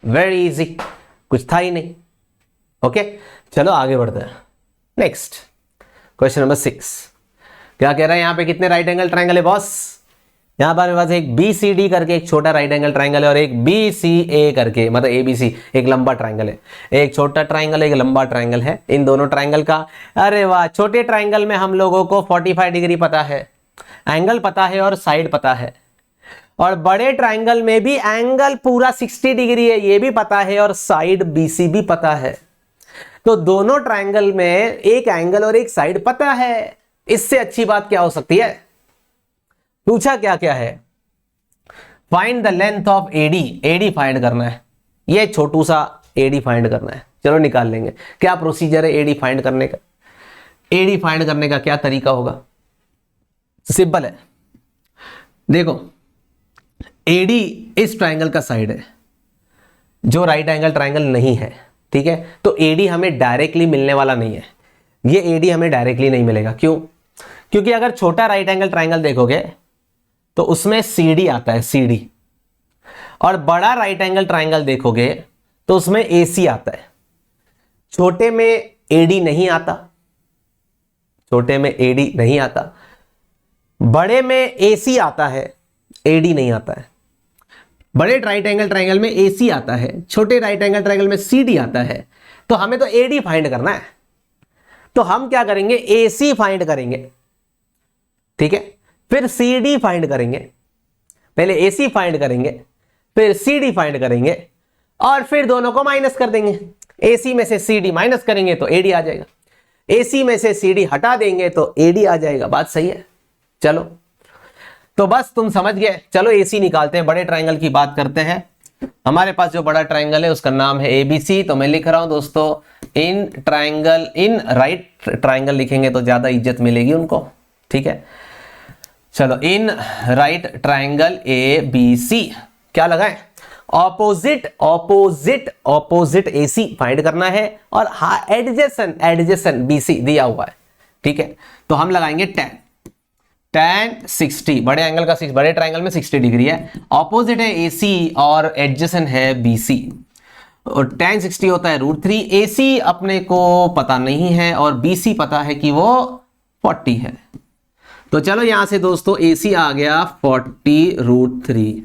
वेरी इजी, कुछ था ही नहीं। ओके चलो आगे बढ़ते हैं। नेक्स्ट क्वेश्चन नंबर 6 क्या कह रहा है, यहां पे कितने राइट एंगल ट्राइंगल है बॉस। यहां पर मेरे पास एक BCD करके एक छोटा राइट एंगल ट्राइंगल है और एक BCA करके मतलब ABC एक लंबा ट्राइंगल है। एक छोटा ट्राइंगल एक लंबा ट्राइंगल है। इन दोनों ट्राइंगल का, अरे वाह, छोटे ट्राइंगल में हम लोगों को 45 डिग्री पता है, एंगल पता है और साइड पता है, और बड़े ट्राइंगल में भी एंगल पूरा 60 डिग्री है, ये भी पता है और साइड BC भी पता है। तो दोनों ट्रायंगल में एक एंगल और एक साइड पता है, इससे अच्छी बात क्या हो सकती है। पूछा क्या क्या है, find the length of AD, AD find करना है, ये छोटू सा एडी फाइंड करना है। चलो निकाल लेंगे। क्या प्रोसीजर है एडी फाइंड करने का, एडी फाइंड करने का क्या तरीका होगा, सिंपल है। देखो एडी इस ट्रायंगल का साइड है जो राइट एंगल ट्रायंगल नहीं है, ठीक है। तो एडी हमें डायरेक्टली मिलने वाला नहीं है, ये एडी हमें डायरेक्टली नहीं मिलेगा। क्यों? क्योंकि अगर छोटा राइट एंगल ट्रायंगल देखोगे तो उसमें सीडी आता है, सीडी, और बड़ा राइट एंगल ट्रायंगल देखोगे तो उसमें एसी आता है। छोटे में एडी नहीं आता, छोटे में एडी नहीं आता, बड़े में एसी आता है, एडी नहीं आता है। बड़े राइट एंगल ट्रायंगल में एसी आता है, छोटे राइट एंगल ट्रायंगल में सीडी आता है। तो हमें तो एडी फाइंड करना है, तो हम क्या करेंगे, एसी फाइंड करेंगे, ठीक है। फिर सीडी फाइंड करेंगे, पहले एसी फाइंड करेंगे, फिर सीडी फाइंड करेंगे, और फिर दोनों को माइनस कर देंगे। एसी में से सीडी माइनस करेंगे तो एडी आ जाएगा, एसी में से सीडी हटा देंगे तो एडी आ जाएगा। बात सही है। चलो तो बस तुम समझ गए। चलो एसी निकालते हैं, बड़े ट्रायंगल की बात करते हैं। हमारे पास जो बड़ा ट्रायंगल है उसका नाम है एबीसी। तो मैं लिख रहा हूं दोस्तों, in triangle, in right triangle लिखेंगे तो ज्यादा इज्जत मिलेगी उनको, ठीक है। चलो in right triangle A B C क्या लगाएं, opposite, opposite, opposite AC find करना है, और एडजेसेंट, एडजेसेंट बीसी दिया हुआ है, ठीक है। तो हम लगाएंगे tan, tan 60, बड़े एंगल का बड़े ट्रायंगल में 60 डिग्री है, ऑपोजिट है एसी और एडजेसेंट है बीसी, और tan 60 होता है √3। एसी अपने को पता नहीं है और बीसी पता है कि वो 40 है। तो चलो यहां से दोस्तों एसी आ गया 40√3,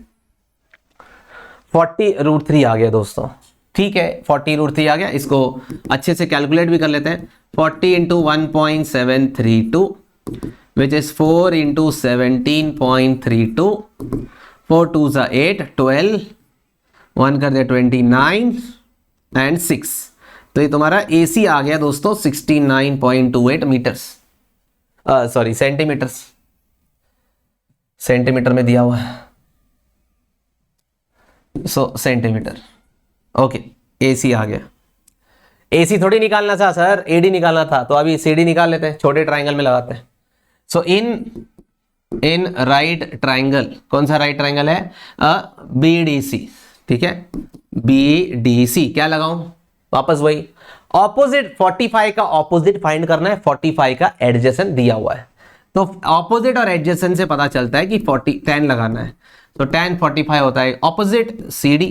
40√3 आ गया दोस्तों, ठीक है। 40√3 आ गया, इसको अच्छे से कैलकुलेट भी कर लेते हैं। 40 × 1.732 विच इज 4 × 17.32, 4 2 8, 12, 1 कर दे 29 एंड 6। तो ये तुम्हारा एसी आ गया दोस्तों 69.28 मीटर्स, सॉरी सेंटीमीटर्स, सेंटीमीटर में दिया हुआ है, सेंटीमीटर। ओके एसी आ गया। एसी थोड़ी निकालना था सर, एडी निकालना था, तो अभी सीडी निकाल लेते हैं, छोटे ट्रायंगल में लगाते हैं। सो इन राइट ट्रायंगल, कौन सा राइट ट्रायंगल है, बीडीसी, ठीक है। बीडीसी क्या लगाऊं, वापस वही ऑपोजिट, 45 का ऑपोजिट फाइंड करना है, 45 का एडजेसेंट दिया हुआ है। तो ऑपोजिट और एडजेसेंट से पता चलता है कि 10 लगाना है। तो tan 45 होता है opposite CD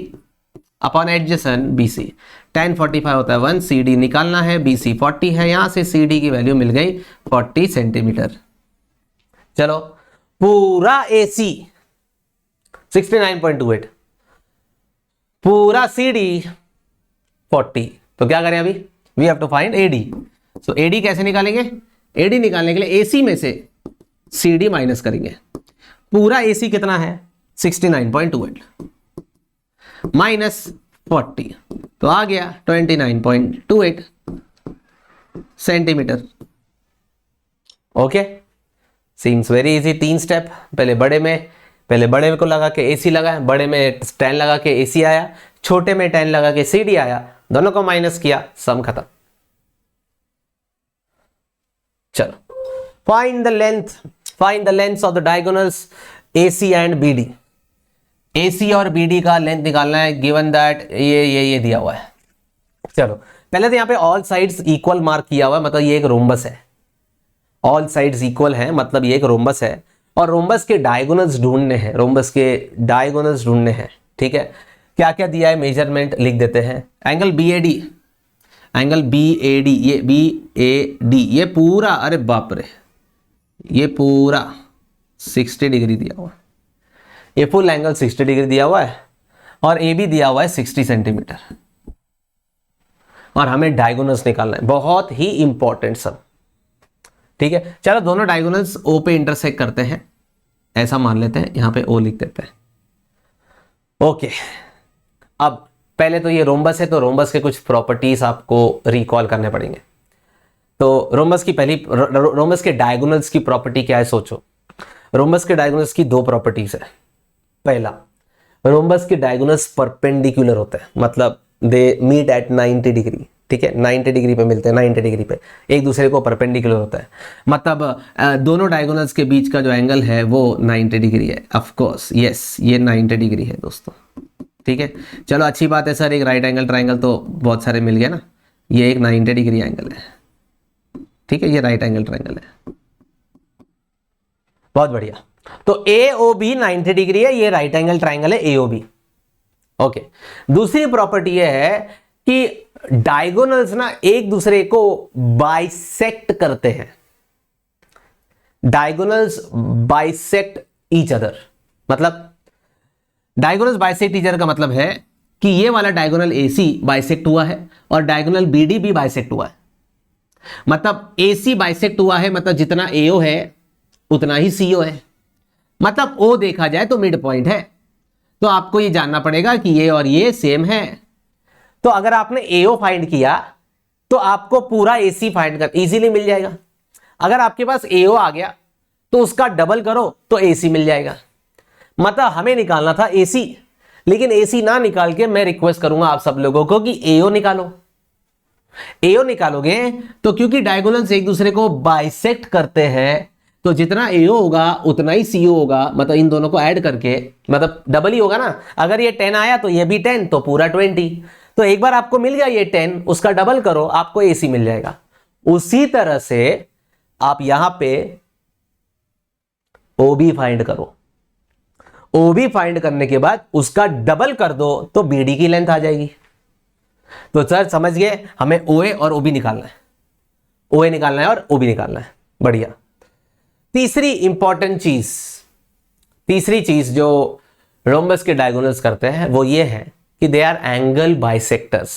upon adjacent BC। tan 45 होता है 1, CD निकालना है, BC 40 है, यहां से CD की वैल्यू मिल गई 40 सेंटीमीटर। चलो पूरा AC 69.28, पूरा CD 40। तो क्या करें अभी, we have to find AD। So AD कैसे निकालेंगे, AD निकालने के लिए AC में से CD माइनस करेंगे। पूरा AC कितना है 69.28 माइनस 40, तो आ गया 29.28 centimetre. Okay seems very easy. 3 step, पहले बड़े को लगा के एसी लगा, बड़े में 10 लगा के एसी आया, छोटे में 10 लगा के सीडी आया, दोनों को माइनस किया, सम खत्म। चलो find the length of the diagonals AC and BD। AC और BD का लेंथ निकालना है, गिवन दैट ये दिया हुआ है। चलो पहले तो यहाँ पे ऑल साइड्स इक्वल मार्क किया हुआ है, मतलब ये एक रोम्बस है, ऑल साइड्स इक्वल है मतलब ये एक रोम्बस है, और रोम्बस के डायगोनल्स ढूंढने हैं, रोम्बस के डायगोनल्स ढूंढने हैं, ठीक है। क्या क्या दिया है मेजरमेंट लिख देते हैं। एंगल BAD, एंगल BAD, ये BAD ये पूरा, अरे बाप रे, ये पूरा 60 डिग्री दिया हुआ, ये फुल एंगल 60 डिग्री दिया हुआ है, और AB दिया हुआ है 60 सेंटीमीटर, और हमें डायगोनल्स निकालना है, बहुत ही इंपॉर्टेंट सब, ठीक है। चलो दोनों डायगोनल्स O पे इंटरसेक्ट करते हैं, ऐसा मान लेते हैं, यहां पे O लिख देते हैं। ओके अब पहले तो ये रोम्बस है, तो रोम्बस के कुछ प्रॉपर्टीज आपको रिकॉल करने पड़ेंगे। तो रोम्बस के डायगोनल्स की प्रॉपर्टी क्या है सोचो। रोम्बस के डायगोनल्स की दो प्रॉपर्टीज है। पहला, रोम्बस के डायगोनल्स परपेंडिकुलर होते हैं, मतलब दे मीट एट 90 डिग्री, ठीक है, 90 डिग्री पे मिलते हैं, 90 डिग्री पे एक दूसरे को परपेंडिकुलर होता है, मतलब दोनों डायगोनल्स के बीच का जो एंगल है वो 90 डिग्री है। ऑफ कोर्स यस, ये 90 डिग्री है दोस्तों, ठीक है। चलो अच्छी बात है सर, एक राइट एंगल ट्राइंगल तो बहुत सारे मिल गए ना, ये एक 90 डिग्री एंगल है, ठीक है, ये राइट एंगल ट्राइंगल है, बहुत बढ़िया। तो AOB 90 डिग्री है, ये राइट एंगल ट्राइंगल है AOB। ओके, दूसरी प्रॉपर्टी ये है कि डायगोनल्स ना एक दूसरे को बाइसेक्ट करते हैं, डायगोनल्स बाइसेक्ट ईच अदर। मतलब डायगोनल्स बाइसेक्ट ईच अदर का मतलब है कि ये वाला डायगोनल AC बाइसेक्ट हुआ है और डायगोनल BD भी बाइसेक्ट हुआ है। मतलब AC बाइसेक्ट हुआ है, मतलब जितना AO है उतना ही CO है, मतलब O देखा जाए तो मिड पॉइंट है। तो आपको ये जानना पड़ेगा कि ये और ये सेम है। तो अगर आपने AO फाइंड किया तो आपको पूरा AC फाइंड कर इजीली मिल जाएगा। अगर आपके पास AO आ गया तो उसका डबल करो तो AC मिल जाएगा। मतलब हमें निकालना था AC, लेकिन AC ना निकाल के मैं रिक्वेस्ट करूंगा आप सब लोगों को कि AO निकालो। AO निकालोगे तो क्योंकि डायगोनल्स एक दूसरे को बाइसेक्ट करते हैं, तो जितना AO होगा उतना ही CO होगा, मतलब इन दोनों को ऐड करके मतलब डबल ही होगा ना। अगर ये 10 आया तो ये भी 10, तो पूरा 20। तो एक बार आपको मिल गया ये 10, उसका डबल करो आपको AC मिल जाएगा। उसी तरह से आप यहां पे OB फाइंड करो, OB फाइंड करने के बाद उसका डबल कर दो तो BD की लेंथ आ जाएगी। तो सर समझ गए, हमें OA और OB निकालना है, OA निकालना है और OB निकालना है, बढ़िया। तीसरी इंपॉर्टेंट चीज, तीसरी चीज जो रोम्बस के डायगोनल्स करते हैं वो ये है कि they R angle bisectors,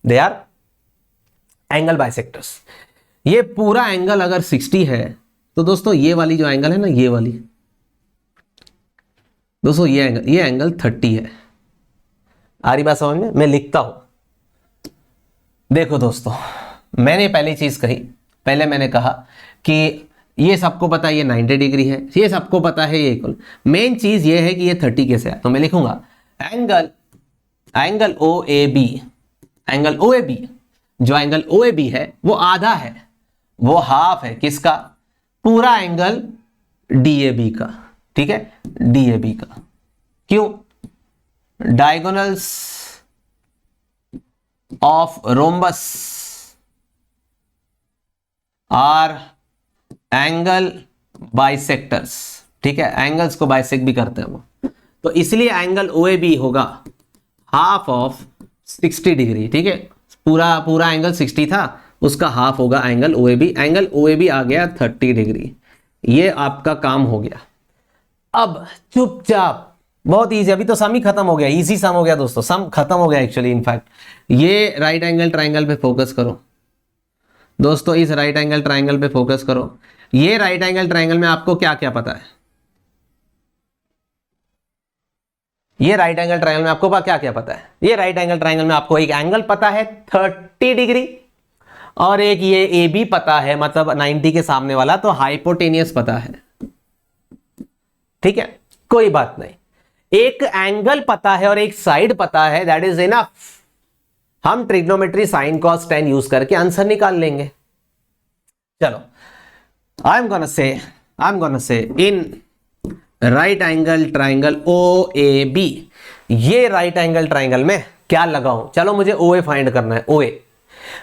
they R angle bisectors. ये पूरा एंगल अगर 60 है तो दोस्तों ये वाली जो एंगल है ना, ये वाली दोस्तों ये एंगल 30 है। आ रही बात समझ में? मैं लिखता हूं, देखो दोस्तों, मैंने पहली चीज कही, पहले मैंने कहा कि ये सबको पता है ये 90 डिग्री है, ये सबको पता है ये इक्वल। मेन चीज ये है कि ये 30 कैसे है, तो मैं लिखूंगा एंगल OAB, एंगल OAB, जो एंगल OAB है वो आधा है, वो हाफ है किसका? पूरा एंगल DAB का, ठीक है, DAB का। क्यों? Diagonals of rhombus R angle bisectors, ठीक है, एंगल्स को बाइसेक्ट भी करते हैं वो, तो इसलिए एंगल OAB होगा हाफ ऑफ 60 डिग्री, ठीक है, पूरा एंगल 60 था, उसका हाफ होगा एंगल OAB। एंगल OAB आ गया 30 डिग्री, ये आपका काम हो गया। अब चुपचाप, बहुत इजी, अभी तो सम ही खत्म हो गया, इजी सम हो गया दोस्तों, सम खत्म हो गया एक्चुअली। इनफैक्ट ये राइट एंगल ट्राइंगल पे फोकस करो दोस्तों, इस राइट एंगल ट्राइंगल पे फोकस करो। ये राइट एंगल ट्राइंगल में आपको क्या क्या पता है? ये राइट एंगल ट्राइंगल में आपको क्या क्या पता है? ये राइट एंगल ट्राइंगल में आपको एक एंगल पता है 30 डिग्री, और एक ये AB पता है, मतलब 90 के सामने वाला, तो हाइपोटेनियस पता है, ठीक है, कोई बात नहीं। एक एंगल पता है और एक साइड पता है, दैट इज इनफ। हम trigonometry sign cos ten use करके आंसर निकाल लेंगे। चलो, I am gonna say in right angle triangle OAB, ये राइट एंगल ट्राइंगल में क्या लगाऊं? चलो मुझे OA फाइंड करना है,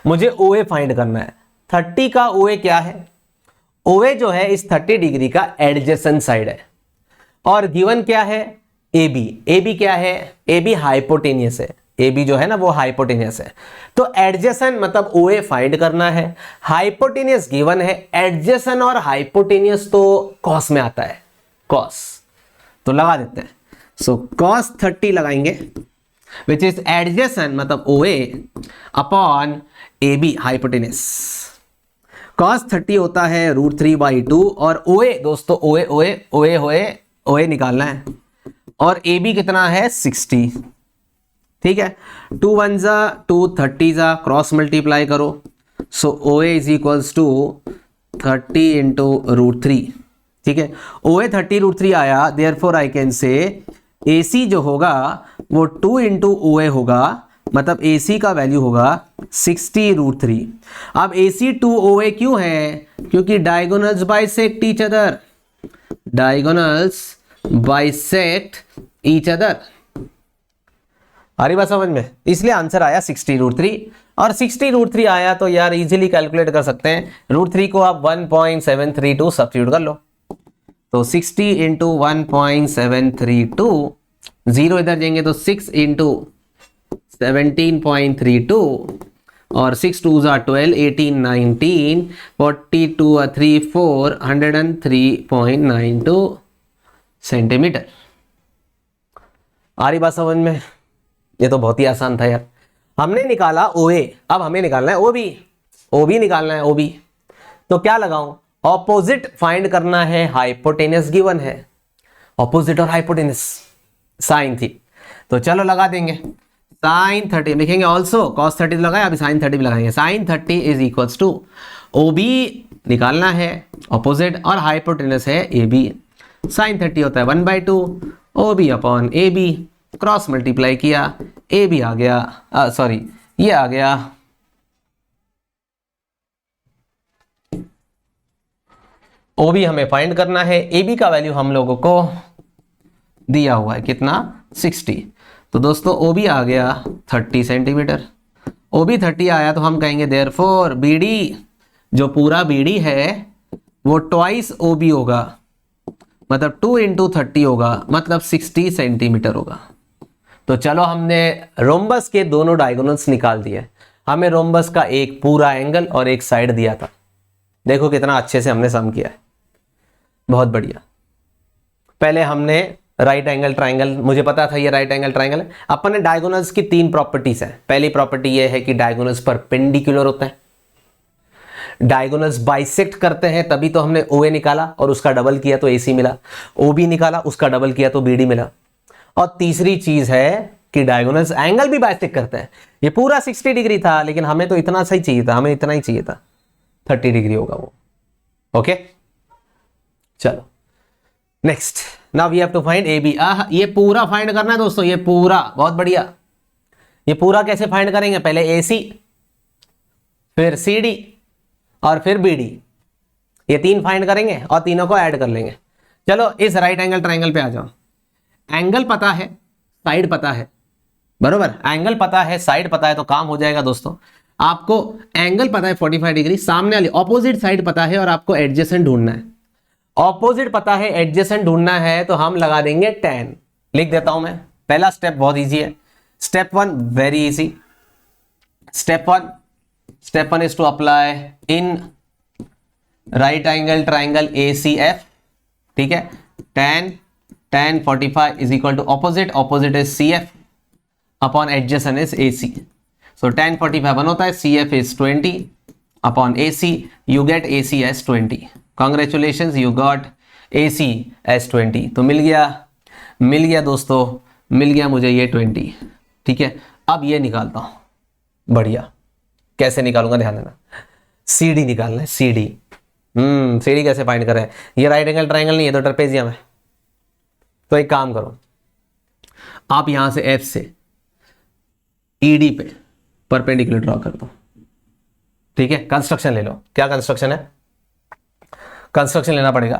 मुझे OA फाइंड करना है। 30 का OA क्या है? OA जो है इस 30 डिग्री का एडजेसेंट साइड है, और गिवन क्या है? AB क्या है? AB हाइपोटेनियस है, AB जो है ना वो हाइपोटेनियस है। तो एडजेसेंट मतलब OA फाइंड करना है, हाइपोटेनियस गिवन है, एडजेसेंट और हाइपोटेनियस तो कॉस में आता है, कॉस, तो लगा देते हैं। सो कॉस 30 लगाएंगे, विच इज एडजेसेंट मतलब OA upon AB hypotenuse. Cos 30 होता है √3/2, और OA दोस्तों OA निकालना है, और AB कितना है 60, ठीक है, 2 1 जा 2 30 जा क्रॉस मल्टीप्लाई करो, so O A is equals to 30 into root 3। ठीक है, ओ ए 30 रूट 3 आया, देयर फोर आई कैन से ए सी जो होगा वो 2 इंटू ओ ए होगा, मतलब ए सी का वैल्यू होगा 60 रूट 3। अब ए सी 2 ओ ए क्यों है? क्योंकि diagonals bisect each other, diagonals bisect each other. आ रही बात समझ में? इसलिए आंसर आया 60 रूट 3। और 60 रूट 3 आया तो यार इजीली कैलकुलेट कर सकते हैं, रूट 3 को आप 1.732 सब्स्टिट्यूट कर लो, तो 60 इंटू 1.732, जीरो इधर जाएंगे तो 6 इंटू 17.32 और 6 2 12, 18 19, 42 3 4, 103.92 सेंटीमीटर। आ रही बात समझ में? ये तो बहुत ही आसान था यार। हमने निकाला OA, अब हमें निकालना है OB निकालना है OB। तो क्या लगाऊं? ऑपोजिट फाइंड करना है, हाइपोटेनस गिवन है, ऑपोजिट और हाइपोटेनस साइन थी, तो चलो लगा देंगे। साइन 30 लिखेंगे, ऑल्सो कॉस 30 लगाया, अभी साइन 30 भी लगाएंगे। Sine 30 is equals to OB निकालना है ऑपोजिट, और हाइपोटेनस है AB। साइन 30 होता है 1/2 OB upon AB, cross multiply किया, AB आ गया, सॉरी ये आ गया OB हमें फाइंड करना है, AB का वैल्यू हम लोगों को दिया हुआ है कितना? 60। तो दोस्तों OB आ गया 30 सेंटीमीटर। OB 30 आया तो हम कहेंगे देयरफॉर BD, जो पूरा BD है वो ट्वाइस OB होगा, मतलब 2 इंटू 30 होगा, मतलब 60 सेंटीमीटर होगा। तो चलो हमने रोम्बस के दोनों डायगोनल्स निकाल दिए। हमें रोम्बस का एक पूरा एंगल और एक साइड दिया था, देखो कितना अच्छे से हमने सम किया है, बहुत बढ़िया। पहले हमने राइट एंगल ट्राइंगल, मुझे पता था ये राइट एंगल ट्राइंगल है। अपन ने डायगोनल्स की 3 प्रॉपर्टीज है। पहली प्रॉपर्टी ये है कि डायगोनल्स परपेंडिकुलर होते हैं, डायगोनल्स बाइसेक्ट करते हैं, तभी तो हमने OA निकाला और उसका डबल किया तो AC मिला, OB निकाला उसका डबल किया तो BD मिला। और तीसरी चीज है कि डायगोनल्स एंगल भी बाइसेक्ट करते हैं। ये पूरा 60 डिग्री था, लेकिन हमें तो इतना सही चाहिए था, हमें इतना ही चाहिए था, 30 डिग्री होगा वो। ओके चलो next, now we have to find AB। ये पूरा फाइंड करना है दोस्तों, ये पूरा, बहुत बढ़िया। ये पूरा कैसे फाइंड करेंगे? पहले AC, फिर CD और फिर BD, ये 3 फाइंड करेंगे और तीनों को ऐड कर लेंगे। चलो इस राइट एंगल ट्राइंगल पे आ जाओ। एंगल पता है, साइड पता है, बरोबर? एंगल पता है, साइड पता है, तो काम हो जाएगा दोस्तों। आपको एंगल पता है 45 डिग्री, सामने वाली ऑपोजिट साइड पता है, और आपको एडजेसेंट ढूंढना है। ऑपोजिट पता है, एडजेसेंट ढूंढना है, तो हम लगा देंगे tan। लिख देता हूं मैं। पहला स्टेप बहुत इजी है, step 1 very easy. Step 1 is to apply in right angle triangle ACF, ठीक है। tan 45 is equal to opposite is CF upon adjacent is AC. So tan 45 1 होता है, CF is 20 upon AC, you get AC as 20. Congratulations, you got AC as 20. तो मिल गया दोस्तों, मिल गया मुझे ये 20, ठीक है। अब ये निकालता हूं, बढ़िया। कैसे निकालूंगा ध्यान देना, CD निकालना है, CD। CD कैसे फाइंड करें? ये राइट एंगल ट्राइंगल नहीं है तो ट्रेपेजियम है। तो एक काम करो, आप यहां से F से ED पे परपेंडिकुलर ड्रॉ कर दो, ठीक है। कंस्ट्रक्शन ले लो। क्या कंस्ट्रक्शन है? कंस्ट्रक्शन लेना पड़ेगा।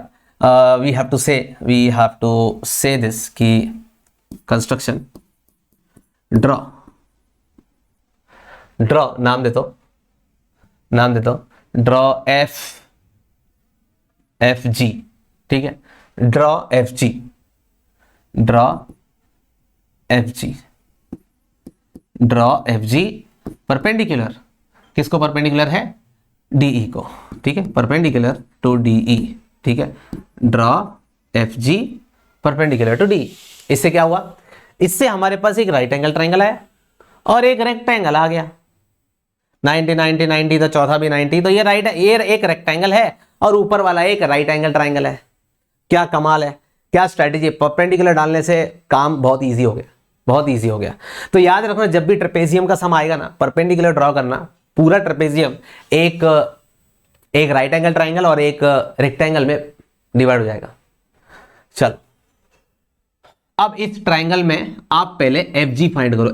वी हैव टू से दिस कि कंस्ट्रक्शन ड्रॉ नाम दे दो ड्रॉ FG, ठीक है। ड्रॉ FG परपेंडिकुलर, किसको परपेंडिकुलर है? DE को, ठीक है, परपेंडिकुलर टू DE, ठीक है। Draw FG perpendicular to DE। इससे क्या हुआ? इससे हमारे पास एक राइट एंगल ट्राइंगल आया और एक रेक्टेंगल आ गया। 90 90 90, तो चौथा भी 90, तो ये एक रेक्टेंगल है और ऊपर वाला एक राइट एंगल ट्राइंगल है। क्या कमाल है, क्या स्ट्रैटेजी! परपेंडिकुलर डालने से काम बहुत इजी हो गया, बहुत इजी हो गया। तो याद रखना जब भी ट्रेपेजियम का सम आएगा ना, परपेंडिकुलर ड्रॉ करना, पूरा ट्रेपेजियम एक राइट एंगल ट्राइंगल और एक रेक्टेंगल में डिवाइड हो जाएगा। चल अब इस ट्राइंगल में आप पहले एफ जी फाइंड करो,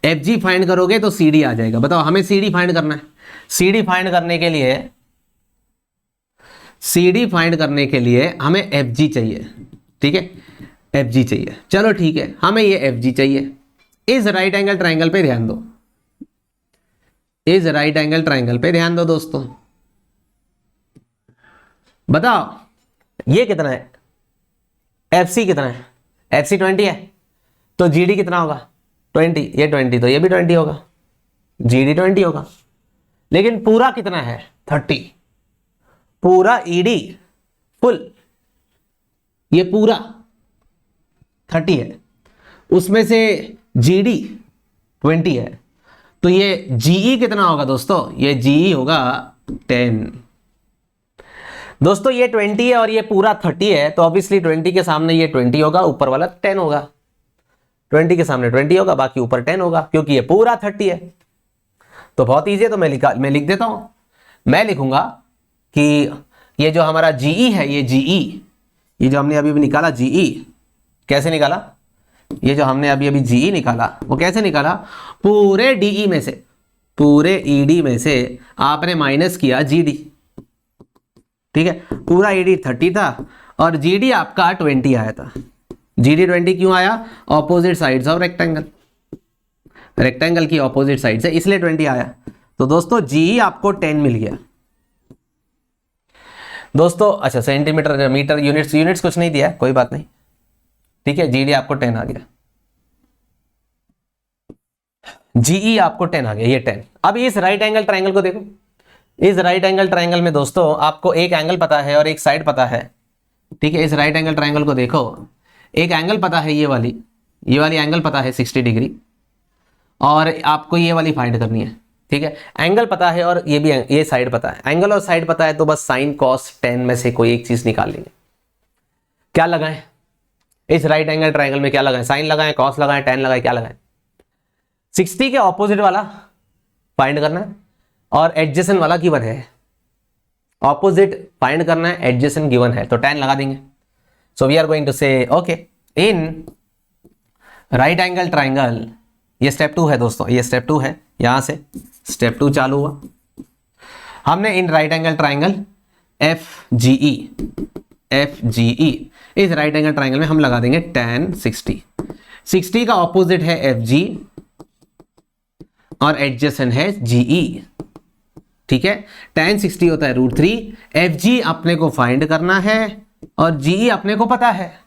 एफ जी फाइंड करोगे तो सी डी आ जाएगा। बताओ हमें सी डी फाइंड करना है। सी डी फाइंड करने के लिए हमें एफ जी चाहिए, ठीक है, एफ जी चाहिए। चलो ठीक है, हमें ये एफ जी चाहिए। इस राइट एंगल ट्राइंगल पे ध्यान दो, इस राइट एंगल ट्राइंगल पे ध्यान दो दोस्तों। बताओ ये कितना है, एफ सी कितना है, एफ सी 20 है, तो जी डी कितना होगा 20, ये 20 तो ये भी 20 होगा, जी डी 20 होगा। लेकिन पूरा कितना है 30, पूरा ईडी फुल ये पूरा 30 है, उसमें से जीडी 20 है, तो ये जीई कितना होगा दोस्तों, ये जीई होगा 10। दोस्तों ये 20 है और ये पूरा 30 है, तो ऑब्वियसली 20 के सामने ये 20 होगा, ऊपर वाला 10 होगा। 20 के सामने 20 होगा, बाकी ऊपर 10 होगा, क्योंकि ये पूरा 30 है। तो बहुत ईजी है, तो मैं लिख देता हूं। मैं लिखूंगा कि ये जो हमारा जीई है, ये जीई, ये जो हमने अभी निकाला जीई, कैसे निकाला, ये जो हमने अभी जीई निकाला वो कैसे निकाला, पूरे डीई में से, पूरे ईडी में से आपने माइनस किया जीडी, ठीक है। पूरा ईडी 30 था और जीडी आपका 20 आया था। जीडी 20 क्यों आया, opposite sides of rectangle, rectangle की ऑपोजिट साइड से, इसलिए 20 आया। तो दोस्तों जीई आपको 10 मिल गया दोस्तों। अच्छा सेंटीमीटर मीटर यूनिट्स कुछ नहीं दिया, कोई बात नहीं, ठीक है। जीडी आपको 10 आ गया, जीई आपको 10 आ गया, ये 10। अब इस राइट एंगल ट्राइंगल को देखो, इस राइट एंगल ट्राइंगल में दोस्तों आपको एक एंगल पता है और एक साइड पता है, ठीक है। इस राइट एंगल ट्राइंगल को देखो, एक एंगल पता है, ये वाली एंगल पता है 60 डिग्री, और आपको ये वाली फाइंड करनी है, ठीक है। एंगल पता है और ये साइड पता है, एंगल और साइड पता है, तो बस साइन कॉस 10 में से कोई एक चीज निकाल लेंगे। क्या लगाएं इस राइट एंगल ट्राइंगल में, क्या लगाएं, साइन लगाएं, कॉस लगाएं, 10 लगाएं, क्या लगाएं। 60 के ऑपोजिट वाला फाइंड करना है और एडजेसेंट वाला गिवन है, ऑपोजिट फाइंड करना है, एडजेसेंट गिवन है, तो 10 लगा देंगे। So we are going to say okay, in right angle triangle, ये स्टेप 2 है दोस्तों, ये स्टेप 2 है, यहां से स्टेप 2 चालू हुआ। हमने इन right angle triangle F GE, इस राइट एंगल ट्राइंगल में हम लगा देंगे tan 60। 60 का ऑपोजिट है एफ जी और एडजेसेंट है जीई, ठीक है। tan 60 होता है √3, एफ जी अपने को फाइंड करना है और जीई अपने को पता है।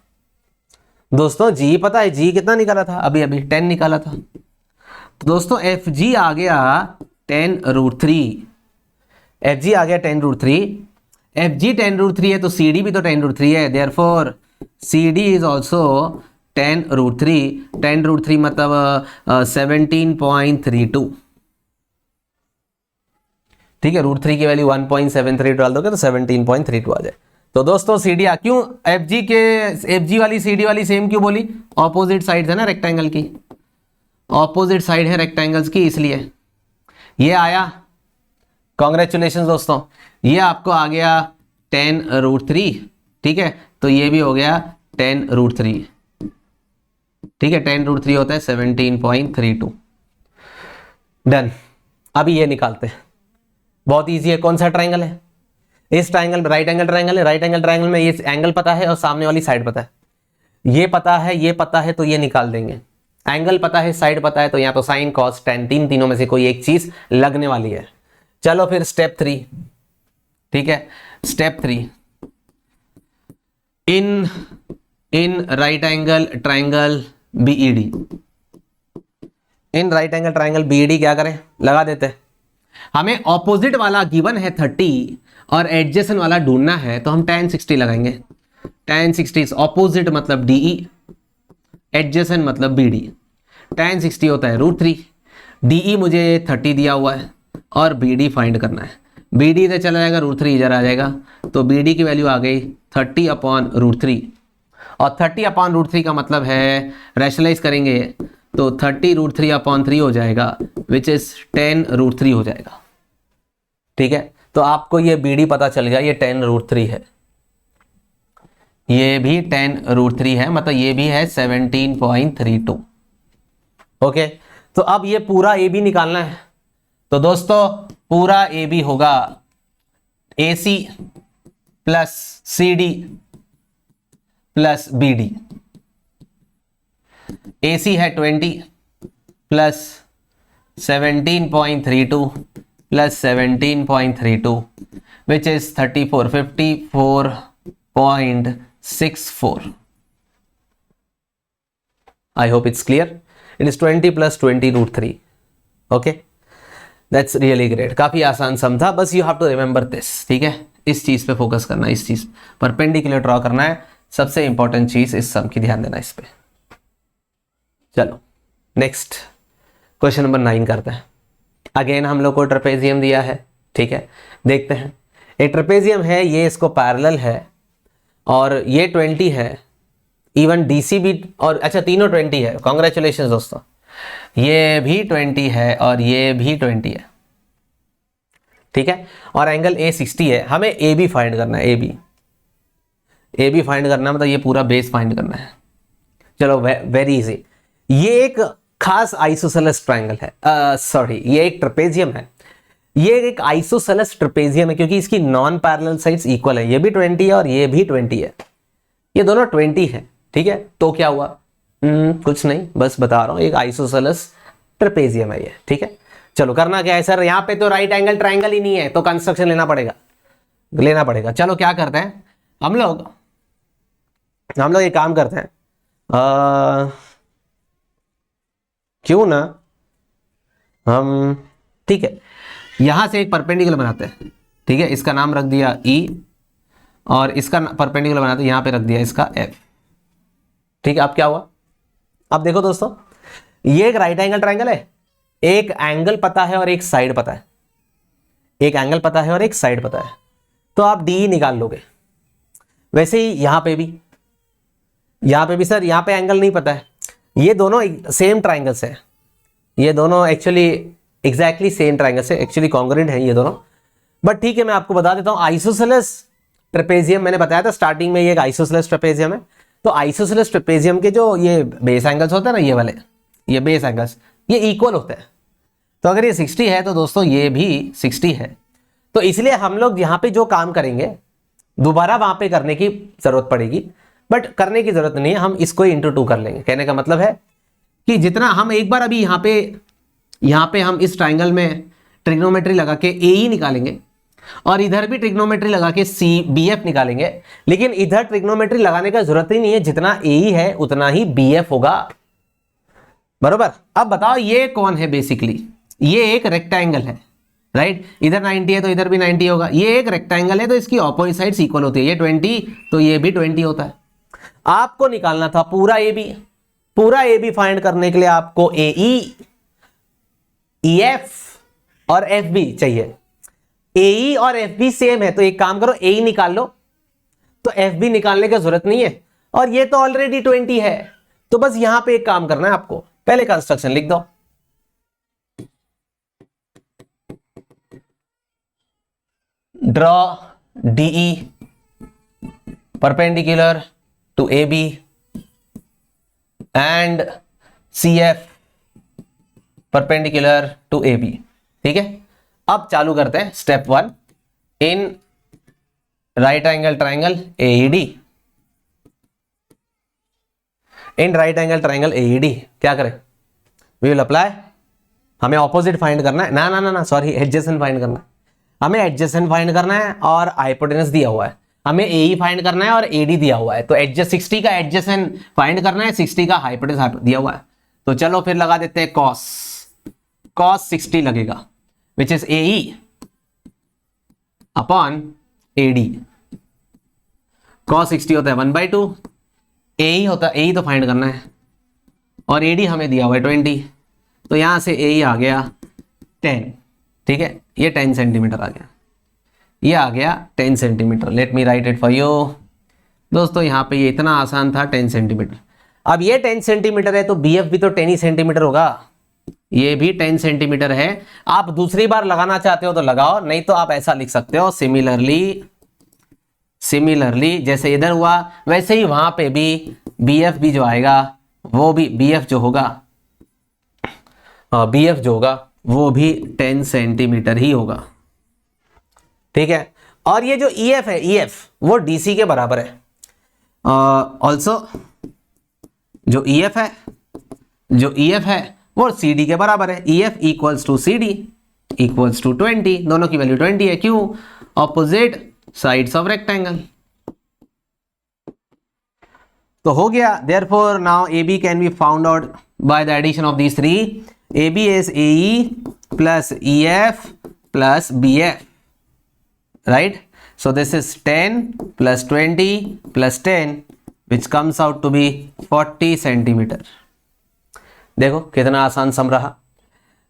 दोस्तों जी पता है, जी कितना निकाला था, अभी 10 निकाला था। तो दोस्तों एफ जी आ गया 10√3, एफ जी आ गया 10√3, एफ जी 10√3 है तो सी डी भी तो 10√3 है, therefore C D is also 10√3। 10√3 मतलब 17.32, ठीक है। √3 की वैल्यू 1.73 डाल दोगे तो 17.32 आ जाए। तो दोस्तों सी डी क्यों, एफ जी वाली सी डी वाली सेम क्यों बोली, ऑपोजिट साइड है ना रेक्टेंगल की, ऑपोजिट साइड है रेक्टेंगल्स की, इसलिए ये आया। कॉन्ग्रेचुलेशन दोस्तों, ये आपको आ गया 10√3, ठीक है। तो ये भी हो गया 10√3, ठीक है। 10√3 होता है 17.32, डन। अभी ये निकालते हैं, बहुत इजी है। कौन सा ट्राइंगल है, इस ट्राइंगल में राइट एंगल ट्राइंगल है, राइट एंगल ट्राइंगल में ये एंगल पता है और सामने वाली साइड पता है, ये पता है, ये पता है, तो ये निकाल देंगे। एंगल पता है, साइड पता है, तो यहाँ तो साइन कॉस tan, तीनों में से कोई एक चीज लगने वाली है। चलो फिर स्टेप 3, ठीक है। स्टेप 3, इन राइट एंगल ट्राइंगल बीईडी, इन राइट एंगल ट्राइंगल बीईडी क्या करें, लगा देते हैं। हमें ऑपोजिट वाला गिवन है 30 और एडजेसेंट वाला ढूंढना है, तो हम tan 60 लगाएंगे। tan 60 ऑपोजिट मतलब डीई, एडजेसेंट मतलब बीडी। tan 60 होता है √3, डीई मुझे 30 दिया हुआ है और बीडी फाइंड करना है। बीडी इधर चला जाएगा, √3 इधर आ जाएगा, तो बीडी की वैल्यू आ गई 30/√3। और 30/√3 का मतलब है, रैशनलाइज करेंगे तो 30√3/3 हो जाएगा, विच इज 10√3 हो जाएगा। ठीक है, तो आपको ये BD पता चल गया, ये 10√3 है, ये भी 10√3 है, मतलब ये भी है 17.32। ओके, तो अब ये पूरा AB निकालना है। तो दोस्तों पूरा AB होगा AC plus CD plus BD। AC है 20 plus 17.32 plus 17.32 which is 3454.64। I hope it's clear. It is 20 plus 20√3. Okay, that's really great. काफी आसान सम था, बस you have to remember this। ठीक है, इस चीज पे फोकस करना है, इस चीज परपेंडिकुलर ड्रॉ करना है, सबसे इंपॉर्टेंट चीज इस सम की ध्यान देना इस पे। चलो नेक्स्ट क्वेश्चन नंबर 9 करते हैं। अगेन हम लोग को ट्रेपेजियम दिया है। ठीक है, देखते हैं। एक ट्रेपेजियम है, ये इसको पैरेलल है और ये 20 है, इवन DC भी, और अच्छा तीनों 20 है। कॉन्ग्रेचुलेशन दोस्तों, ये भी 20 है और ये भी 20 है। ठीक है, और एंगल A 60 है। हमें AB फाइंड करना है, AB फाइंड करना मतलब ये पूरा बेस फाइंड करना है। चलो वेरी इजी। ये एक खास आइसोसेलेस ट्रायंगल है, सॉरी ये एक ट्रेपेजियम है। ये एक आइसोसेलेस ट्रेपेजियम है क्योंकि इसकी नॉन पैरेलल साइड्स इक्वल है। ये भी 20 है और ये भी 20 है, ये दोनों 20 है। ठीक है, तो क्या हुआ? कुछ नहीं, बस बता रहा हूं, एक आइसोसेलेस ट्रेपेजियम है ये। ठीक है, चलो करना क्या है सर, यहाँ पे तो राइट एंगल ट्रायंगल ही नहीं है, तो कंस्ट्रक्शन लेना पड़ेगा। चलो क्या करते हैं हम लोग एक काम करते हैं, क्यों ना हम, ठीक है, यहां से एक परपेंडिकुलर बनाते हैं। ठीक है, इसका नाम रख दिया E और इसका परपेंडिकुलर बनाते हैं, यहां पे रख दिया इसका F। ठीक है, अब क्या हुआ? अब देखो दोस्तों, ये एक राइट एंगल ट्रायंगल है, एक एंगल पता है और एक साइड पता है, तो आप DE निकाल लोगे। वैसे ही यहां पे भी सर, यहां पे एंगल नहीं पता है। ये दोनों सेम ट्रायंगल्स है, ये दोनों एक्चुअली एग्जैक्टली सेम ट्रायंगल्स है, एक्चुअली कॉन्ग्रुएंट है ये दोनों। बट ठीक है, मैं आपको बता देता हूं, आइसोसेलेस ट्रेपेजियम मैंने बताया था स्टार्टिंग में, ये एक आइसोसेलेस ट्रेपेजियम है। तो आइसोसेलेस ट्रेपेजियम के जो ये बेस एंगल्स होते हैं ना, ये वाले, ये बेस एंगल्स, ये इक्वल होते हैं। तो अगर ये 60 है तो दोस्तों ये भी 60 है। तो इसलिए हम लोग यहाँ पे जो काम करेंगे, दोबारा वहां पे करने की जरूरत पड़ेगी, बट करने की जरूरत नहीं है, हम इसको इंटू 2 कर लेंगे। कहने का मतलब है कि जितना हम एक बार अभी यहाँ पे हम इस ट्राइंगल में ट्रिग्नोमेट्री लगा के AE निकालेंगे और इधर भी ट्रिग्नोमेट्री लगा के BF निकालेंगे, लेकिन इधर ट्रिग्नोमेट्री लगाने का जरूरत ही नहीं है, जितना AE है उतना ही BF होगा। बरोबर। अब बताओ ये कौन है? बेसिकली ये एक रेक्टेंगल है, राइट? इधर 90 है तो इधर भी 90 होगा। ये एक रेक्टेंगल है तो इसकी ऑपोजिट साइड्स इक्वल होती है, ये 20 तो ये भी 20 होता है। आपको निकालना था पूरा AB फाइंड करने के लिए आपको AE, EF और FB चाहिए। AE और FB सेम है, तो एक काम करो, AE निकाल लो, तो FB निकालने की जरूरत नहीं है, और ये तो ऑलरेडी 20 है। तो बस यहां पे एक काम करना है आपको, पहले कंस्ट्रक्शन लिख दो। Draw DE perpendicular to AB and CF perpendicular to AB। ठीक है, अब चालू करते हैं step 1। In right angle triangle AED, क्या करें? वी विल अप्लाई, हमें ऑपोजिट फाइंड करना है, ना सॉरी, एडजेसेंट फाइंड करना है। हमें एडजेसेंट फाइंड करना है और हाइपोटेनस दिया हुआ है, हमें AE फाइंड करना है और AD दिया हुआ है। तो 60 का एडजेसेंट फाइंड करना है, 60 का हाइपोटेनस दिया हुआ है। तो चलो फिर लगा देते हैं cos 60 लगेगा, which is AE upon AD। cos 60 होता है 1/2, AE होता है, AE तो फाइंड करना है, और AD हमें दिया हुआ है 20, तो यहां से AE आ गया 10। ठीक है, ये 10 सेंटीमीटर आ गया, ये आ गया 10 centimetre. Let me right it for you, दोस्तों यहाँ पे ये इतना आसान था, 10 सेंटीमीटर। अब ये 10 सेंटीमीटर है तो BF भी तो 10 ही सेंटीमीटर होगा, ये भी 10 सेंटीमीटर है। आप दूसरी बार लगाना चाहते हो तो लगाओ, नहीं तो आप ऐसा लिख सकते हो सिमिलरली जैसे इधर हुआ वैसे ही वहां पे भी BF भी जो आएगा वो भी BF जो होगा वो भी 10 सेंटीमीटर ही होगा, ठीक है। और ये जो EF है, EF वो DC के बराबर है। ऑल्सो जो EF है वो CD के बराबर है। EF equals to CD equals to 20, दोनों की वैल्यू 20 है। क्यों? Opposite sides of rectangle. तो हो गया। Therefore now AB can be found out by the addition of these three. AB is AE plus EF plus BF, right? So this is 10 plus 20 plus 10 which comes out to be 40 centimeter. देखो कितना आसान सम रहा,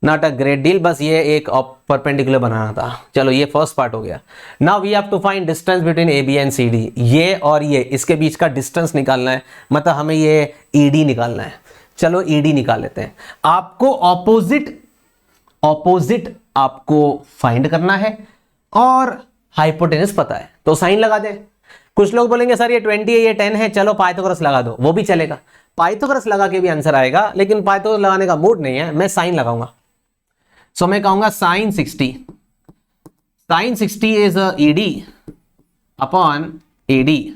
not a great deal, बस ये एक perpendicular बनाना था। चलो ये फर्स्ट पार्ट हो गया। Now we have to find distance between AB and CD। ये और ये इसके बीच का डिस्टेंस निकालना है, मतलब हमें ये ED निकालना है। चलो ED निकाल लेते हैं। आपको ऑपोजिट आपको फाइंड करना है और हाइपोटेनस पता है तो साइन लगा दे। कुछ लोग बोलेंगे सर ये 20 है ये 10 है, चलो पाइथागोरस लगा दो, वो भी चलेगा। पाइथागोरस लगा के भी आंसर आएगा, लेकिन पाइथागोरस लगाने का मूड नहीं है, मैं साइन लगाऊंगा। सो मैं कहूंगा sine 60 is ED upon AD।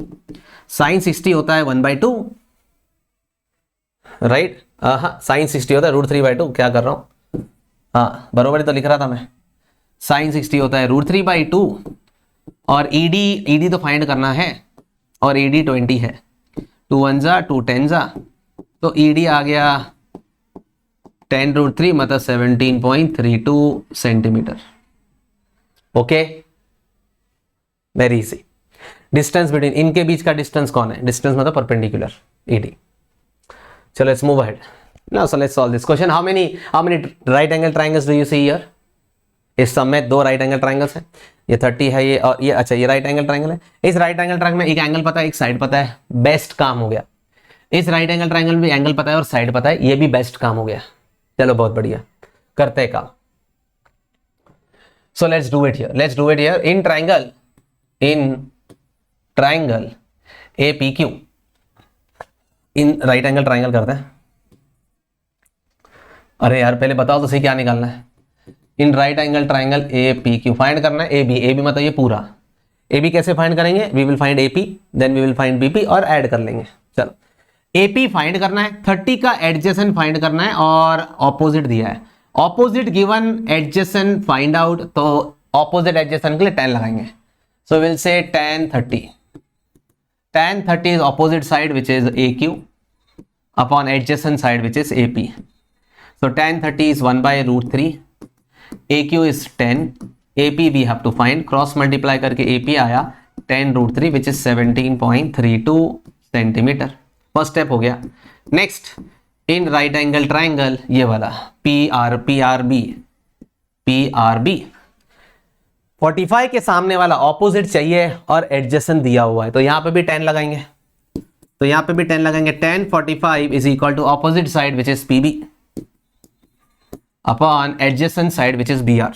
Sine 60 होता है 1/2, राइट? हाँ, साइन 60 होता है √3/2। क्या कर रहा हूं? हाँ बरोबर तो लिख रहा था मैं। साइन 60 होता है √3/2 और ED तो फाइंड करना है और AD 20 है। 2 1 जा 2 10 जा, तो ED आ गया 10√3 मतलब 17.32 centimetre. Okay, very easy. Distance between इनके बीच का डिस्टेंस कौन है? डिस्टेंस मतलब perpendicular ED। So let's move ahead. Now, so let's solve this question. How many right angle triangles do you see here? इस सम में 2 राइट एंगल ट्राइंगल्स हैं। ये 30 है ये और ये, अच्छा ये राइट एंगल ट्राइंगल है। इस राइट एंगल ट्राइंगल में एक एंगल पता है, एक साइड पता है, बेस्ट काम हो गया। इस राइट एंगल ट्राइंगल में एंगल पता है और साइड पता है, ये भी बेस्ट काम हो गया। चलो बहुत बढ़िया, करते हैं काम। So let's do it here. In triangle APQ, in right angle triangle करते हैं। अरे यार पहले बताओ तो सही क्या निकालना है। इन right angle triangle APQ find करना है। AB मतलब ये पूरा। AB कैसे फाइंड करेंगे? We will find AP, then we will find BP और ऐड कर लेंगे। चलो AP फाइंड करना है, 30 का एडजेसेंट फाइंड करना है और ऑपोजिट दिया है। Opposite given, adjacent find out, तो ऑपोजिट एडजेसेंट के लिए 10 लगाएंगे। So will say tan 30 is opposite side which is AQ upon adjacent side which is AP. So tan 30 is 1/√3, AQ is 10, AP we have to find, cross multiply करके AP आया 10√3 which is 17.32 centimetre. First step हो गया। Next, इन right angle triangle ये वाला PRB 45 के सामने वाला opposite चाहिए और एडजेसेंट दिया हुआ है, तो यहां पे भी 10 लगाएंगे। tan 45 is equal to opposite side which is PB upon adjacent side which is BR।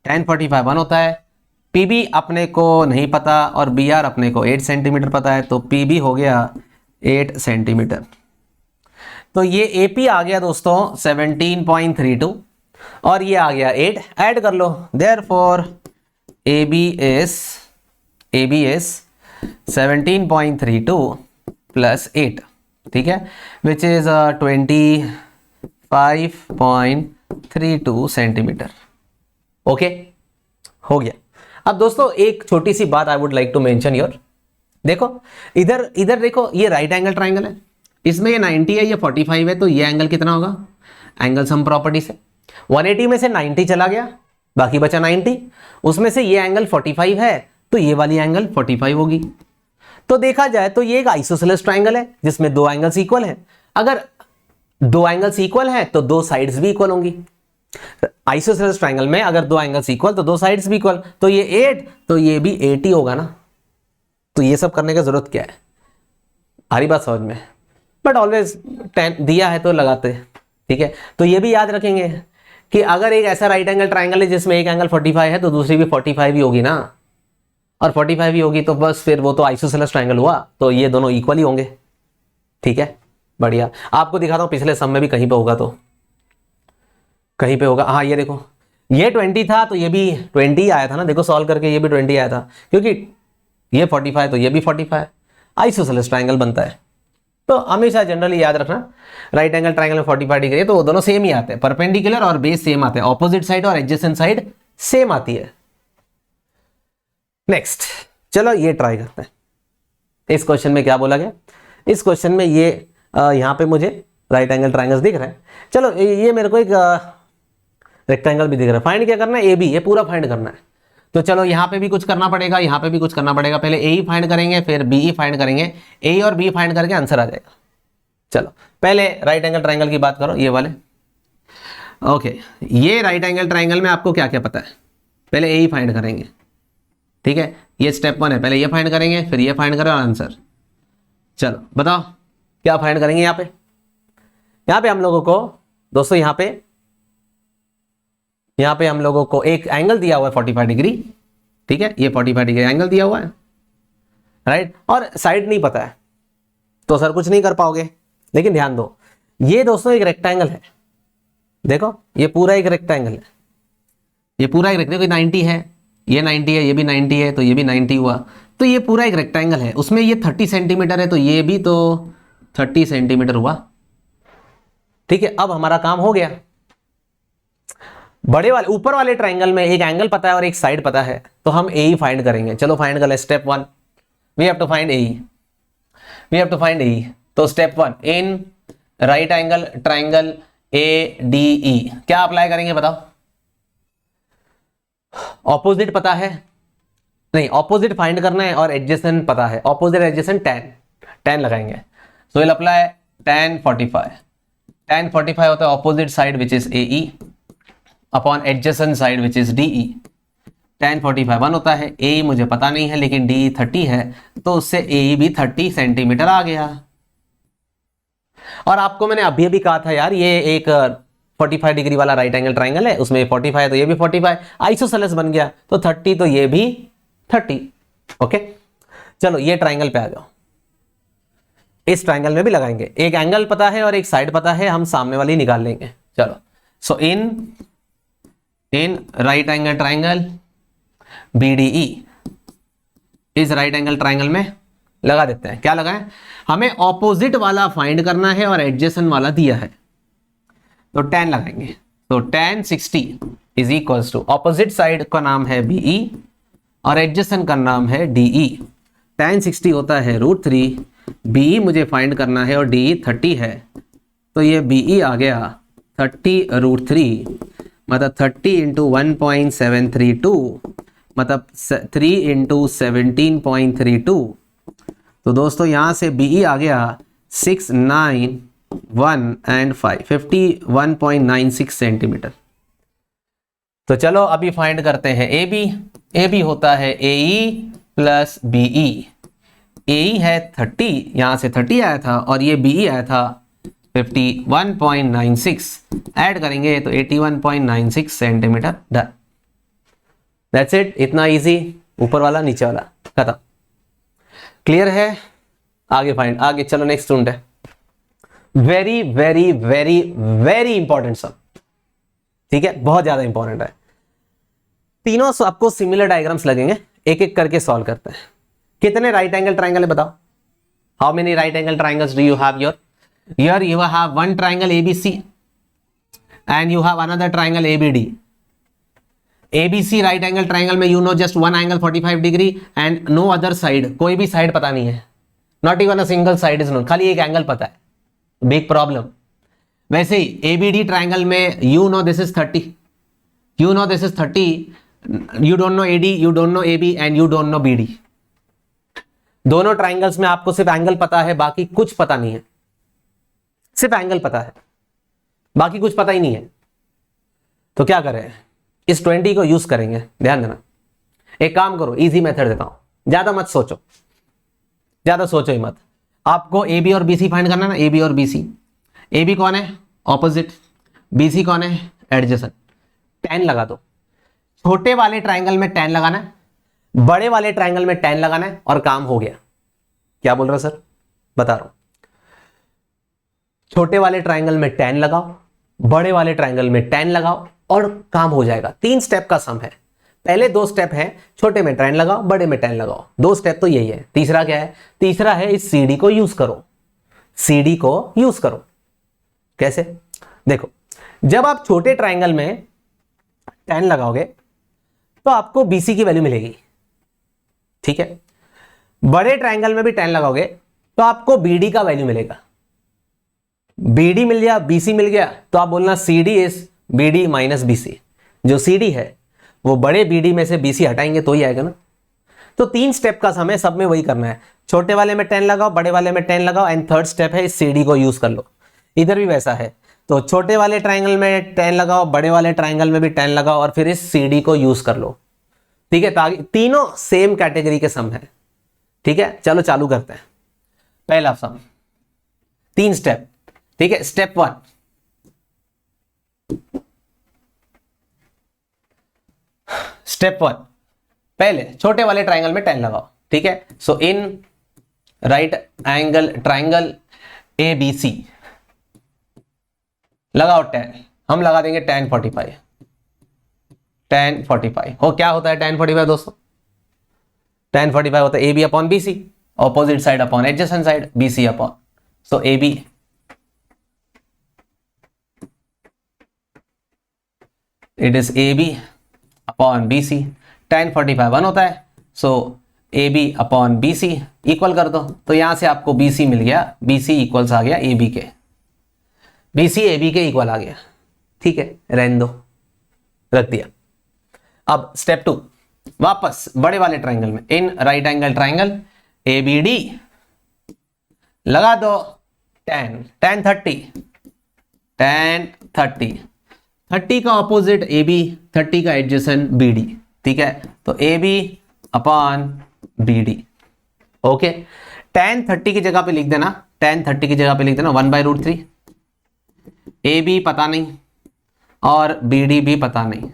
tan 45 1 होता है, PB अपने को नहीं पता और BR अपने को 8 सेंटीमीटर पता है, तो PB हो गया 8 सेंटीमीटर। तो ये AP आ गया दोस्तों 17.32 और ये आ गया 8, ऐड कर लो। देयरफॉर AB is 17.32 प्लस 8, ठीक है, विच इज 25.32 सेंटीमीटर। ओके, हो गया। अब दोस्तों एक छोटी सी बात I would like to mention your, देखो इधर देखो, ये राइट एंगल ट्राइंगल है, इसमें ये 90 है, ये 45 है, तो ये एंगल कितना होगा? एंगल सम प्रॉपर्टी से 180 में से 90 चला गया, बाकी बचा 90, उसमें से ये एंगल 45 है, तो ये वाली एंगल 45 होगी। तो देखा जाए तो ये एक आइसोसेलेस ट्राइंगल है जिसमें 2 एंगल्स इक्वल हैं। अगर 2 एंगल्स इक्वल हैं तो 2 साइड्स भी इक्वल होंगी। आइसोसेलेस ट्राइंगल में अगर 2 एंगल्स इक्वल तो 2 साइड्स भी इक्वल, तो ये 8 तो ये भी 8 ही होगा ना। तो ये सब करने की जरूरत क्या है, आ रही बात समझ में। बट ऑलवेज 10 दिया है तो लगाते हैं, ठीक है। तो ये भी याद रखेंगे कि अगर एक ऐसा राइट एंगल ट्राइंगल है जिसमें एक एंगल 45 है तो दूसरी भी 45 ही होगी ना, और 45 ही होगी तो बस फिर वो तो आइसोसेलेस ट्राइंगल हुआ, तो ये दोनों इक्वली होंगे, ठीक है। बढ़िया, आपको दिखाता हूं पिछले सम में भी कहीं पे होगा, तो कहीं पे होगा। हाँ ये देखो, ये 20 था तो ये भी 20 ही आया था ना, देखो सॉल्व करके ये भी 20 आया था, क्योंकि ये 45 तो ये भी 45, आइसोसेलेस ट्राइंगल बनता है। तो हमेशा जनरली याद रखना राइट एंगल ट्राइंगल में 45 डिग्री है तो वो दोनों सेम ही आते हैं, परपेंडिकुलर और बेस सेम आते हैं, ऑपोजिट साइड और एडजेसेंट साइड सेम आती है। नेक्स्ट, चलो ये ट्राई करते हैं। इस क्वेश्चन में क्या बोला गया, इस क्वेश्चन में ये यहां पे मुझे राइट एंगल ट्राइंगल्स दिख रहा है। चलो ये मेरे को एक रेक्टेंगल भी दिख रहा है, फाइंड क्या करना है, ए बी, ये पूरा फाइंड करना है। तो चलो यहाँ पे भी कुछ करना पड़ेगा, यहाँ पे भी कुछ करना पड़ेगा। पहले ए ही फाइंड करेंगे, फिर बी ही फाइंड करेंगे, ए और बी फाइंड करके आंसर आ जाएगा। चलो पहले राइट एंगल ट्राइंगल की बात करो, ये वाले। ओके, ये राइट एंगल ट्राइंगल में आपको क्या क्या पता है, पहले ए ही फाइंड करेंगे, ठीक है। ये स्टेप 1 है, पहले ये फाइंड करेंगे, फिर ये फाइंड करें और आंसर। चलो बताओ क्या फाइंड करेंगे। यहाँ पे हम लोगों को दोस्तों, यहाँ पे हम लोगों को एक एंगल दिया हुआ है 45 डिग्री, ठीक है। ये 45 डिग्री एंगल दिया हुआ है, राइट, और साइड नहीं पता है तो सर कुछ नहीं कर पाओगे। लेकिन ध्यान दो, ये दोस्तों एक रेक्टेंगल है, देखो ये पूरा एक रेक्टेंगल है, ये पूरा एक रेक्टेंगल, 90 है, ये 90 है, ये भी 90 है, तो ये भी 90 हुआ, तो ये पूरा एक रेक्टेंगल है। उसमें ये 30 सेंटीमीटर है तो ये भी तो 30 सेंटीमीटर हुआ, ठीक है। अब हमारा काम हो गया। बड़े वाले ऊपर वाले ट्राइंगल में एक एंगल पता है और एक साइड पता है, तो हम ए ही फाइंड करेंगे। चलो फाइंड कर ले, step 1 we have to find A. तो step 1, in right angle triangle A D E क्या अप्लाई करेंगे बताओ। ऑपोजिट पता है, नहीं ऑपोजिट फाइंड करना है, और एडजेसेंट पता है, ऑपोजिट एडजेसेंट tan लगाएंगे। सो विल अप्लाई tan 45 होता है opposite side which is AE upon adjacent side which is DE। tan 45 1 होता है, AE मुझे पता नहीं है लेकिन DE 30 है, तो उससे AE भी 30 सेंटीमीटर आ गया। और आपको मैंने अभी अभी कहा था यार, ये एक 45 डिग्री वाला राइट एंगल ट्राइंगल है, उसमें 45 है तो ये भी 45, आइसोसेलेस बन गया, तो 30 तो ये भी 30। ओके, चलो ये ट्राइंगल पे आ जाओ। इस ट्राइंगल में भी लगाएंगे, एक एंगल पता है और एक साइड पता है, हम सामने वाली निकाल लेंगे। चलो, so in right angle triangle BDE, इस राइट एंगल ट्राइंगल में लगा देते हैं। क्या लगाएं, हमें ऑपोजिट वाला फाइंड करना है और एडजेसेंट वाला दिया है, तो tan लगाएंगे। तो tan 60 is equals to, opposite side का नाम है BE और एडजेसेंट का नाम है DE। tan 60 होता है √3, BE मुझे फाइंड करना है और DE 30 है, तो ये BE आ गया 30 √3, मतलब 30 इंटू 1.732, मतलब 3 इंटू 17.32। तो दोस्तों यहां से BE आ गया 6, 9, 1 and 5, 51.96 सेंटीमीटर। तो चलो अभी फाइंड करते हैं AB होता है AE प्लस BE। AE है 30, यहां से 30 आया था और ये BE आया था 51.96, ऐड करेंगे तो 81.96 सेंटीमीटर। डन, दैट्स इट, इतना इजी, ऊपर वाला नीचे वाला खत्म। क्लियर है, आगे चलो। नेक्स्ट स्टूडेंट है, very very very very important सब, ठीक है, बहुत ज्यादा इंपॉर्टेंट है। तीनों आपको सिमिलर डायग्राम्स लगेंगे, एक एक करके सॉल्व करते हैं। कितने राइट एंगल ट्राइंगल है बताओ, how many right angle triangles do you have your. Here you have one triangle ABC and you have another triangle ABD. ABC right angle triangle में you know just one angle 45 degree and no other side, कोई भी side पता नहीं है, not even a single side is known, खाली एक angle पता है, big problem। वैसे ही ABD triangle में you know this is 30, you know this is 30, you don't know AD, you don't know AB and you don't know BD। दोनों triangles में आपको सिर्फ एंगल पता है, बाकी कुछ पता नहीं है, सिर्फ एंगल पता है, बाकी कुछ पता ही नहीं है। तो क्या करें, इस 20 को यूज करेंगे। ध्यान देना, एक काम करो, इजी मेथड देता हूं, ज्यादा मत सोचो, ज्यादा सोचो ही मत। आपको ए बी और बी सी फाइंड करना है ना, ए बी और बी सी। ए बी कौन है? ऑपोजिट। बी सी कौन है? एडजेसेंट। tan लगा दो। छोटे वाले ट्राइंगल में tan लगाना है, बड़े वाले ट्राइंगल में tan लगाना है, और काम हो गया। क्या बोल रहा हूं सर? बता रहा हूं। छोटे वाले ट्राइंगल में tan लगाओ, बड़े वाले ट्राइंगल में tan लगाओ, और काम हो जाएगा। 3 स्टेप का सम है। पहले 2 स्टेप है, छोटे में tan लगाओ, बड़े में tan लगाओ। 2 स्टेप तो यही है। तीसरा क्या है? तीसरा है इस CD को यूज करो। CD को यूज करो। कैसे? देखो, जब आप छोटे ट्राइंगल में tan लगाओगे तो आपको BC की वैल्यू मिलेगी, ठीक है। बड़े ट्राइंगल में भी tan लगाओगे तो आपको BD का वैल्यू मिलेगा। BD मिल गया, BC मिल गया, तो आप बोलना CD is BD minus BC। जो CD है वो बड़े BD में से BC हटाएंगे तो ही आएगा ना। तो 3 स्टेप का समय, सब में वही करना है। छोटे वाले में tan लगाओ, बड़े वाले में tan लगाओ, एंड थर्ड स्टेप है इस CD को यूज कर लो। इधर भी वैसा है। तो छोटे वाले ट्राइंगल में tan लगाओ, बड़े वाले ट्राइंगल में भी tan लगाओ, और फिर इस CD को यूज कर लो, ठीक है। ताकि तीनों सेम कैटेगरी के सम है, ठीक है। चलो चालू करते हैं। पहला सम, 3 स्टेप, ठीक है। स्टेप 1, स्टेप 1, पहले छोटे वाले ट्राइंगल में tan लगाओ, ठीक है। So in right angle triangle ABC लगाओ tan। हम लगा देंगे tan 45। tan 45 हो, क्या होता है tan 45 दोस्तों? tan 45 होता है AB upon BC, opposite side upon adjacent side, BC upon, so AB it is AB upon BC। tan 45 1 होता है, सो AB अपॉन BC इक्वल कर दो, तो यहां से आपको BC मिल गया। BC इक्वल्स आ गया AB के, BC AB के इक्वल आ गया, ठीक है। रहने दो, रख दिया। अब स्टेप 2, वापस बड़े वाले ट्राइंगल में, इन राइट एंगल ट्राइंगल ABD लगा दो tan 30 30 का ऑपोजिट AB, 30 का एडजेसेंट BD, ठीक है। तो AB upon BD, okay. tan 30 की जगह पे लिख देना, tan 30 की जगह पे लिख देना 1/√3। AB पता नहीं और BD भी पता नहीं,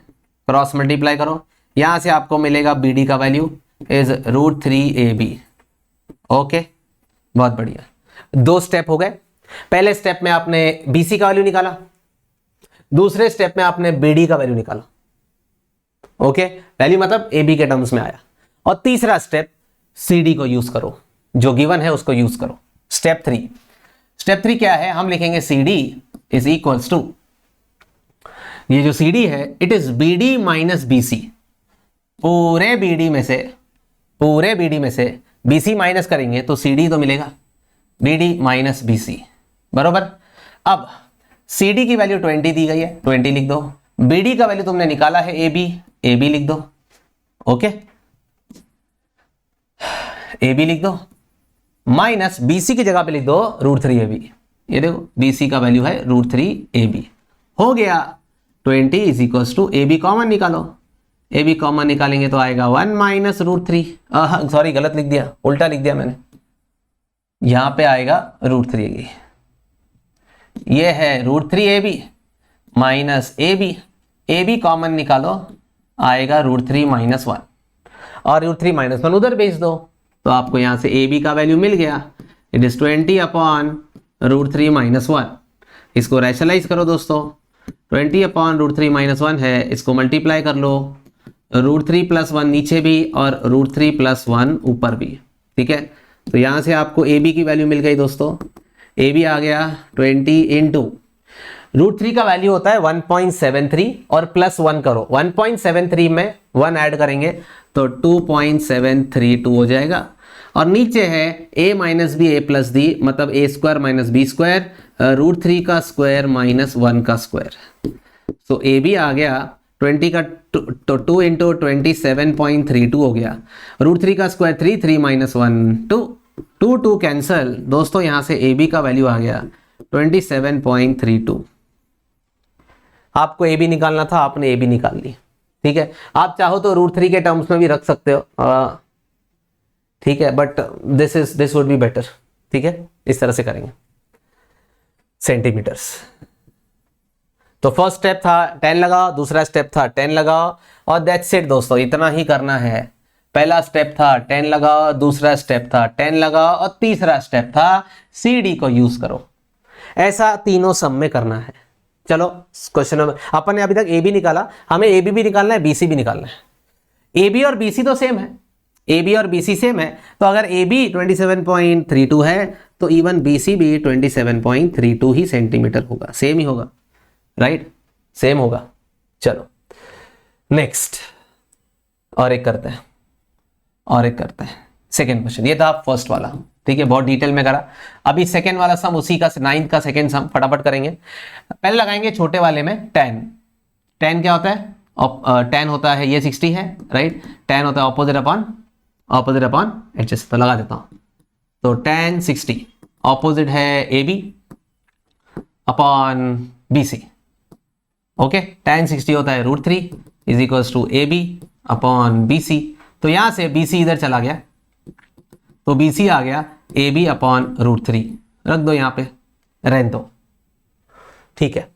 क्रॉस मल्टीप्लाई करो, यहां से आपको मिलेगा BD का वैल्यू इज √3AB, ओके। बहुत बढ़िया। 2 स्टेप हो गए। पहले स्टेप में आपने BC का वैल्यू निकाला, दूसरे स्टेप में आपने BD का वैल्यू निकाला, ओके। वैल्यू मतलब AB के टर्म्स में आया। और तीसरा स्टेप CD को यूज करो, जो गिवन है उसको यूज करो। स्टेप 3 क्या है? हम लिखेंगे CD इज इक्वल्स टू, ये जो CD है it is BD minus BC। पूरे BD में से BC माइनस करेंगे तो CD तो मिलेगा, BD माइनस BC, बरोबर। अब CD की वैल्यू 20 दी गई है, 20 लिख दो। BD का वैल्यू तुमने निकाला है AB लिख दो, ओके। AB लिख दो, माइनस BC की जगह पे लिख दो √3AB। ये देखो BC का वैल्यू है √3AB, हो गया। 20 is equals to AB common निकालो, AB कॉमन निकालेंगे तो आएगा 1 माइनस √3, सॉरी गलत लिख दिया, उल्टा लिख दिया मैंने, यहां पे आएगा √3AB। ये है √3AB माइनस AB कॉमन निकालो, आएगा √3 माइनस 1, और √3 माइनस 1 उधर भेज दो, तो आपको यहां से AB का वैल्यू मिल गया, इट इज 20 अपॉन √3 माइनस 1। इसको रैशनलाइज करो दोस्तों, 20 अपॉन √3 माइनस 1 है, इसको मल्टीप्लाई कर लो, √3 प्लस 1 नीचे भी और √3 प्लस 1 ऊपर भी, ठीक है। तो यहां से आपको AB की वैल्यू मिल गई दोस्तों, AB आ गया 20 इंटू √3 का वैल्यू होता है 1.73, और प्लस 1 करो, 1.73 में 1 ऐड करेंगे तो 2.732 हो जाएगा। और नीचे है a minus B A plus D, मतलब a square minus B square, √3 का स्क्वायर माइनस 1 का स्क्वायर। सो AB आ गया 20 का 2 इंटू 27.32 हो गया, √3 का स्क्वायर 3 माइनस 1 2 कैंसल दोस्तों, यहां से AB का वैल्यू आ गया 27.32। आपको AB निकालना था, आपने AB निकाल ली, ठीक है। आप चाहो तो √3 के टर्म्स में भी रख सकते हो, ठीक है, but this would be better. ठीक है, इस तरह से करेंगे सेंटीमीटर्स। तो फर्स्ट स्टेप था 10 लगाओ, दूसरा स्टेप था 10 लगाओ, और दैट्स इट दोस्तों, इतना ही करना है। पहला स्टेप था 10 लगाओ, दूसरा स्टेप था 10 लगाओ, और तीसरा स्टेप था CD को यूज करो। ऐसा तीनों सम में करना है। चलो क्वेश्चन नंबर, अपन ने अभी तक AB निकाला, हमें AB भी निकालना है, BC भी निकालना है। AB और BC तो सेम है, AB और BC सेम है, तो अगर AB 27.32 है तो इवन BC भी 27.32 ही सेंटीमीटर होगा, सेम ही होगा, राइट, सेम होगा। चलो नेक्स्ट, और एक करते हैं सेकेंड क्वेश्चन। ये था फर्स्ट वाला, ठीक है, बहुत डिटेल में करा। अभी सेकेंड वाला सम, उसी का 9th का सेकेंड सम फटाफट करेंगे। पहले लगाएंगे छोटे वाले में 10। 10 क्या होता है? 10 होता है, ये 60 है, राइट। 10 होता है ऑपोजिट अपॉन एडजस्ट, तो लगा देता हूं। तो 10 60 ऑपोजिट है AB upon BC। Okay, tan 60 होता है √3 is equals to AB upon BC। तो यहां से BC इधर चला गया, तो BC आ गया AB अपॉन √3, रख दो यहां पे, रहने दो। ठीक है,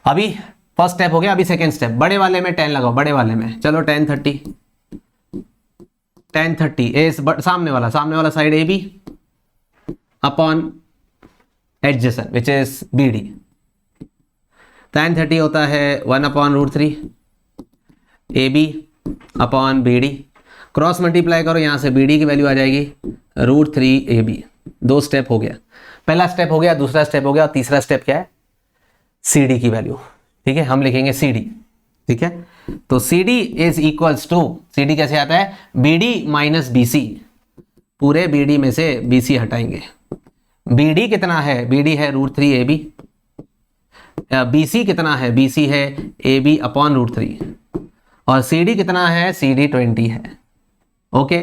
अभी फर्स्ट स्टेप हो गया। अभी सेकेंड स्टेप, बड़े वाले में 10 लगाओ, बड़े वाले में। चलो 10 30 सामने वाला side AB upon adjacent which is BD। tan 30 होता है 1 upon √3 AB upon BD। Cross multiply करो, यहां से BD की वैल्यू आ जाएगी √3 AB। दो स्टेप हो गया, पहला स्टेप हो गया, दूसरा स्टेप हो गया, और तीसरा स्टेप क्या है? CD की वैल्यू। ठीक है, हम लिखेंगे CD। ठीक है, तो CD is equals to, CD कैसे आता है? BD minus BC। पूरे BD में से BC हटाएंगे। BD कितना है? BD है √3 AB। BC कितना है? BC है AB अपॉन √3। और CD कितना है? CD 20 है। ओके,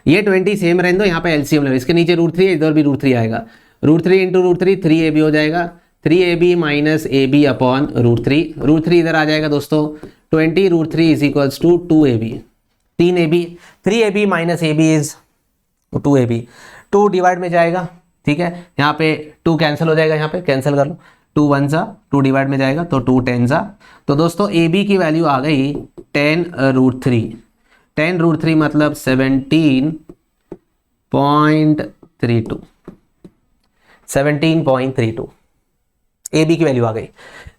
ये 20 सेम रहने दो, यहाँ पे LCM ले, इसके नीचे √3 है, इधर भी √3 आएगा। √3 इंटू √3 3AB हो जाएगा। 3AB माइनस AB अपॉन √3, √3 इधर आ जाएगा दोस्तों। 20 √3 is equals to 2AB। 3AB, 3AB minus AB is 2AB। 2 divide में जाएगा, ठीक है, यहाँ पे 2 कैंसिल हो जाएगा, यहाँ पे कैंसिल कर लो। 2 1 जा, 2 डिवाइड में जाएगा तो 2 10 जा। तो दोस्तों AB की वैल्यू आ गई 10 √3। 10 √3 मतलब 17.32। 17.32 AB की वैल्यू आ गई।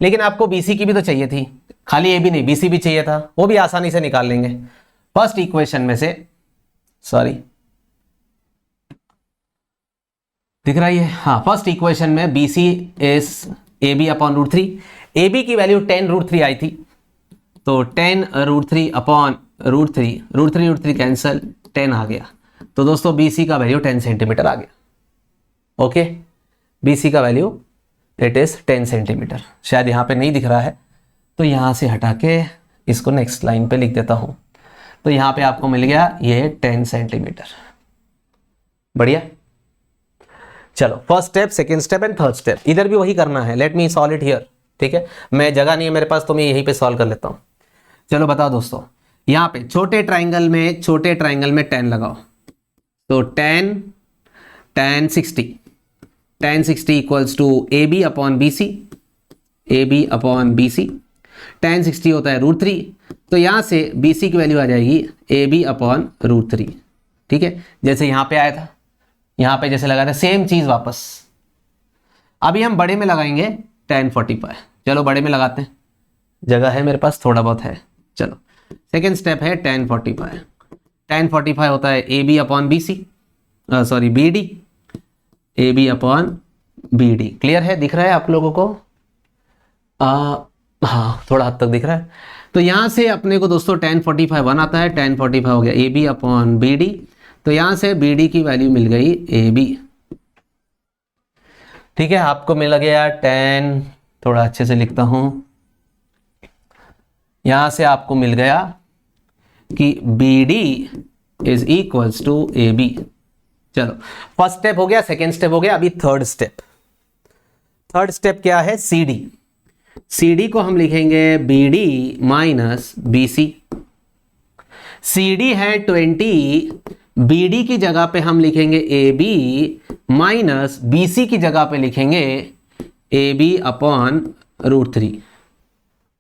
लेकिन आपको BC की भी तो चाहिए थी, खाली AB नहीं BC भी चाहिए था, वो भी आसानी से निकाल लेंगे फर्स्ट इक्वेशन में से। सॉरी, दिख रहा है? हाँ, फर्स्ट इक्वेशन में BC is AB upon √3। AB की वैल्यू 10 √3 आई थी, तो 10 √3 अपॉन √3 कैंसल, 10 आ गया। तो दोस्तों BC का वैल्यू 10 सेंटीमीटर आ गया। ओके, BC का वैल्यू इट इज 10 सेंटीमीटर। शायद यहाँ पे नहीं दिख रहा है, तो यहाँ से हटा के इसको नेक्स्ट लाइन पे लिख देता हूँ। तो यहाँ पे आपको मिल गया ये 10 सेंटीमीटर। बढ़िया। चलो, first step, second step and third step, इधर भी वही करना है। Let me solve it here. ठीक है, मैं जगह नहीं है मेरे पास, तो मैं यहीं पे सॉल्व कर लेता हूँ। चलो बताओ दोस्तों, यहाँ पे छोटे ट्राइंगल में 10 लगाओ। तो 10 60 equals to AB upon BC। AB upon BC, tan 60 होता है √3, तो यहाँ से BC की वैल्यू आ जाएगी AB अपॉन √3। ठीक है, जैसे यहाँ पे आया था, यहाँ पे जैसे लगा था, सेम चीज वापस। अभी हम बड़े में लगाएंगे tan 45। चलो बड़े में लगाते हैं, जगह है मेरे पास, थोड़ा बहुत है। चलो सेकेंड स्टेप है tan 45। tan 45 होता है AB upon BC, sorry BD, AB upon BD। Clear है? दिख रहा है आप लोगों को? हाँ, थोड़ा हद तक दिख रहा है। तो यहां से अपने को दोस्तों tan 45 1 आता है, tan 45 हो गया AB अपॉन BD। तो यहां से BD की वैल्यू मिल गई AB। ठीक है, आपको मिल गया tan, थोड़ा अच्छे से लिखता हूं, यहां से आपको मिल गया कि BD is equals to AB। चलो, फर्स्ट स्टेप हो गया, सेकेंड स्टेप हो गया, अभी थर्ड स्टेप। थर्ड स्टेप क्या है? CD। CD को हम लिखेंगे BD माइनस BC। CD है 20, बी डी की जगह पे हम लिखेंगे A B minus B C की जगह पे लिखेंगे ए बी अपॉन √3।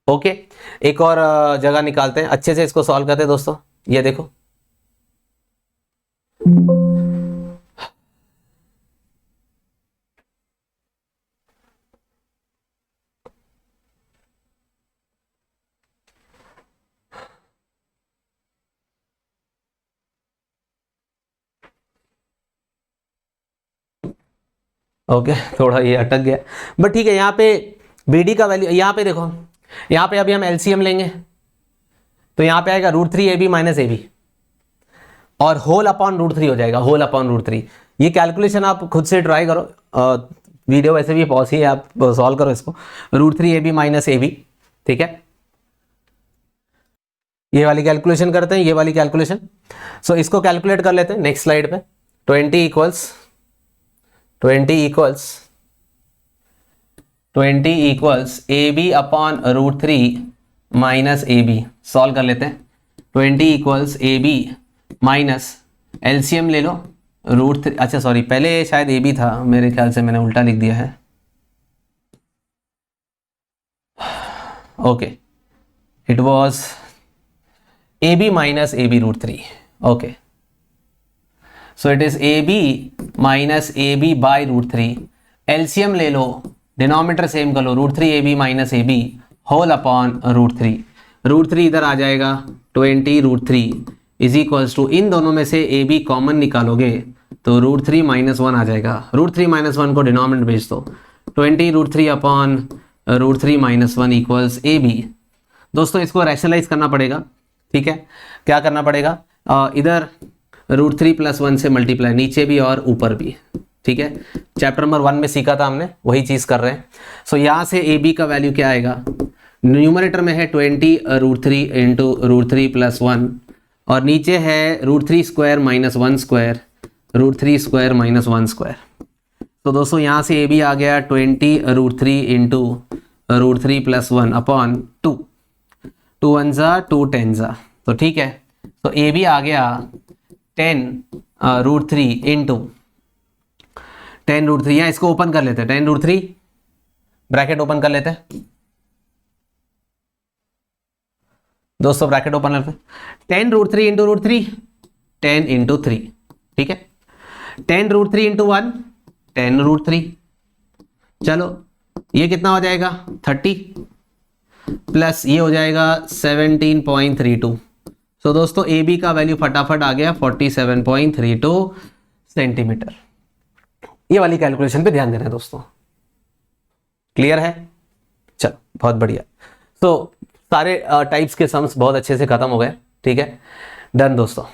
ओके, एक और जगह निकालते हैं, अच्छे से इसको सॉल्व करते हैं दोस्तों। ये देखो, ओके थोड़ा ये अटक गया, बट ठीक है। यहाँ पे बी डी का वैल्यू, यहाँ पे देखो, यहाँ पे अभी हम एलसीएम लेंगे तो यहाँ पे आएगा √3 AB माइनस ए बी और होल अपॉन √3 हो जाएगा, होल अपॉन √3। ये कैलकुलेशन आप खुद से ट्राई करो, वीडियो वैसे भी पॉज ही है, आप सॉल्व करो इसको। √3 AB माइनस ए बी, ठीक है। ये वाली कैलकुलेशन करते हैं, ये वाली कैलकुलेशन। सो इसको कैलकुलेट कर लेते हैं नेक्स्ट स्लाइड पे। 20 equals A B upon √3 minus A B. Solve कर लेते हैं। 20 equals A B minus LCM ले लो √3, अच्छा सॉरी, पहले शायद ए बी था, मेरे ख्याल से मैंने उल्टा लिख दिया है। Okay, it was A B minus A B √3। Okay, so it is A B minus A B by √3। LCM ले लो, डिनोमिनेटर सेम कर लो, √3 A B minus A B whole upon √3। √3 इधर आ जाएगा, 20 √3 इज इक्वल्स टू, इन दोनों में से A B common निकालोगे तो √3 माइनस 1 आ जाएगा। √3 माइनस 1 को डिनोमिनेटर भेज दो, 20 √3 upon √3 minus 1 equals A B. दोस्तों इसको रैशनलाइज करना पड़ेगा, ठीक है। क्या करना पड़ेगा, इधर √3 + 1 से मल्टीप्लाई, नीचे भी और ऊपर भी, ठीक है। चैप्टर नंबर 1 में सीखा था हमने, वही चीज़ कर रहे हैं। सो यहाँ से ए बी का वैल्यू क्या आएगा, न्यूमरेटर में है 20 √3 इंटू √3 + 1 और नीचे है √3 square minus 1 square, √3 square minus 1 square. तो दोस्तों यहाँ से ए बी आ गया 20 √3 इंटू √3 + 1 अपॉन 2, 2 1 ज़ा 2 10 ज़ा, तो ठीक है। तो ए बी आ गया 10 √3 इंटू 10 √3, या इसको ओपन कर लेते हैं, 10 √3 ब्रैकेट ओपन कर लेते हैं दोस्तों, ब्रैकेट ओपन करते हैं। 10 √3 इंटू √3 10 इंटू 3, ठीक है। 10 √3 इंटू 1 10 √3, चलो ये कितना हो जाएगा 30 प्लस ये हो जाएगा 17.32। सो दोस्तों ए बी का वैल्यू फटाफट आ गया 47.32 सेंटीमीटर। ये वाली कैलकुलेशन पे ध्यान देना है दोस्तों, क्लियर है। चलो बहुत बढ़िया। तो सारे टाइप्स के सम्स बहुत अच्छे से खत्म हो गए, ठीक है, डन दोस्तों।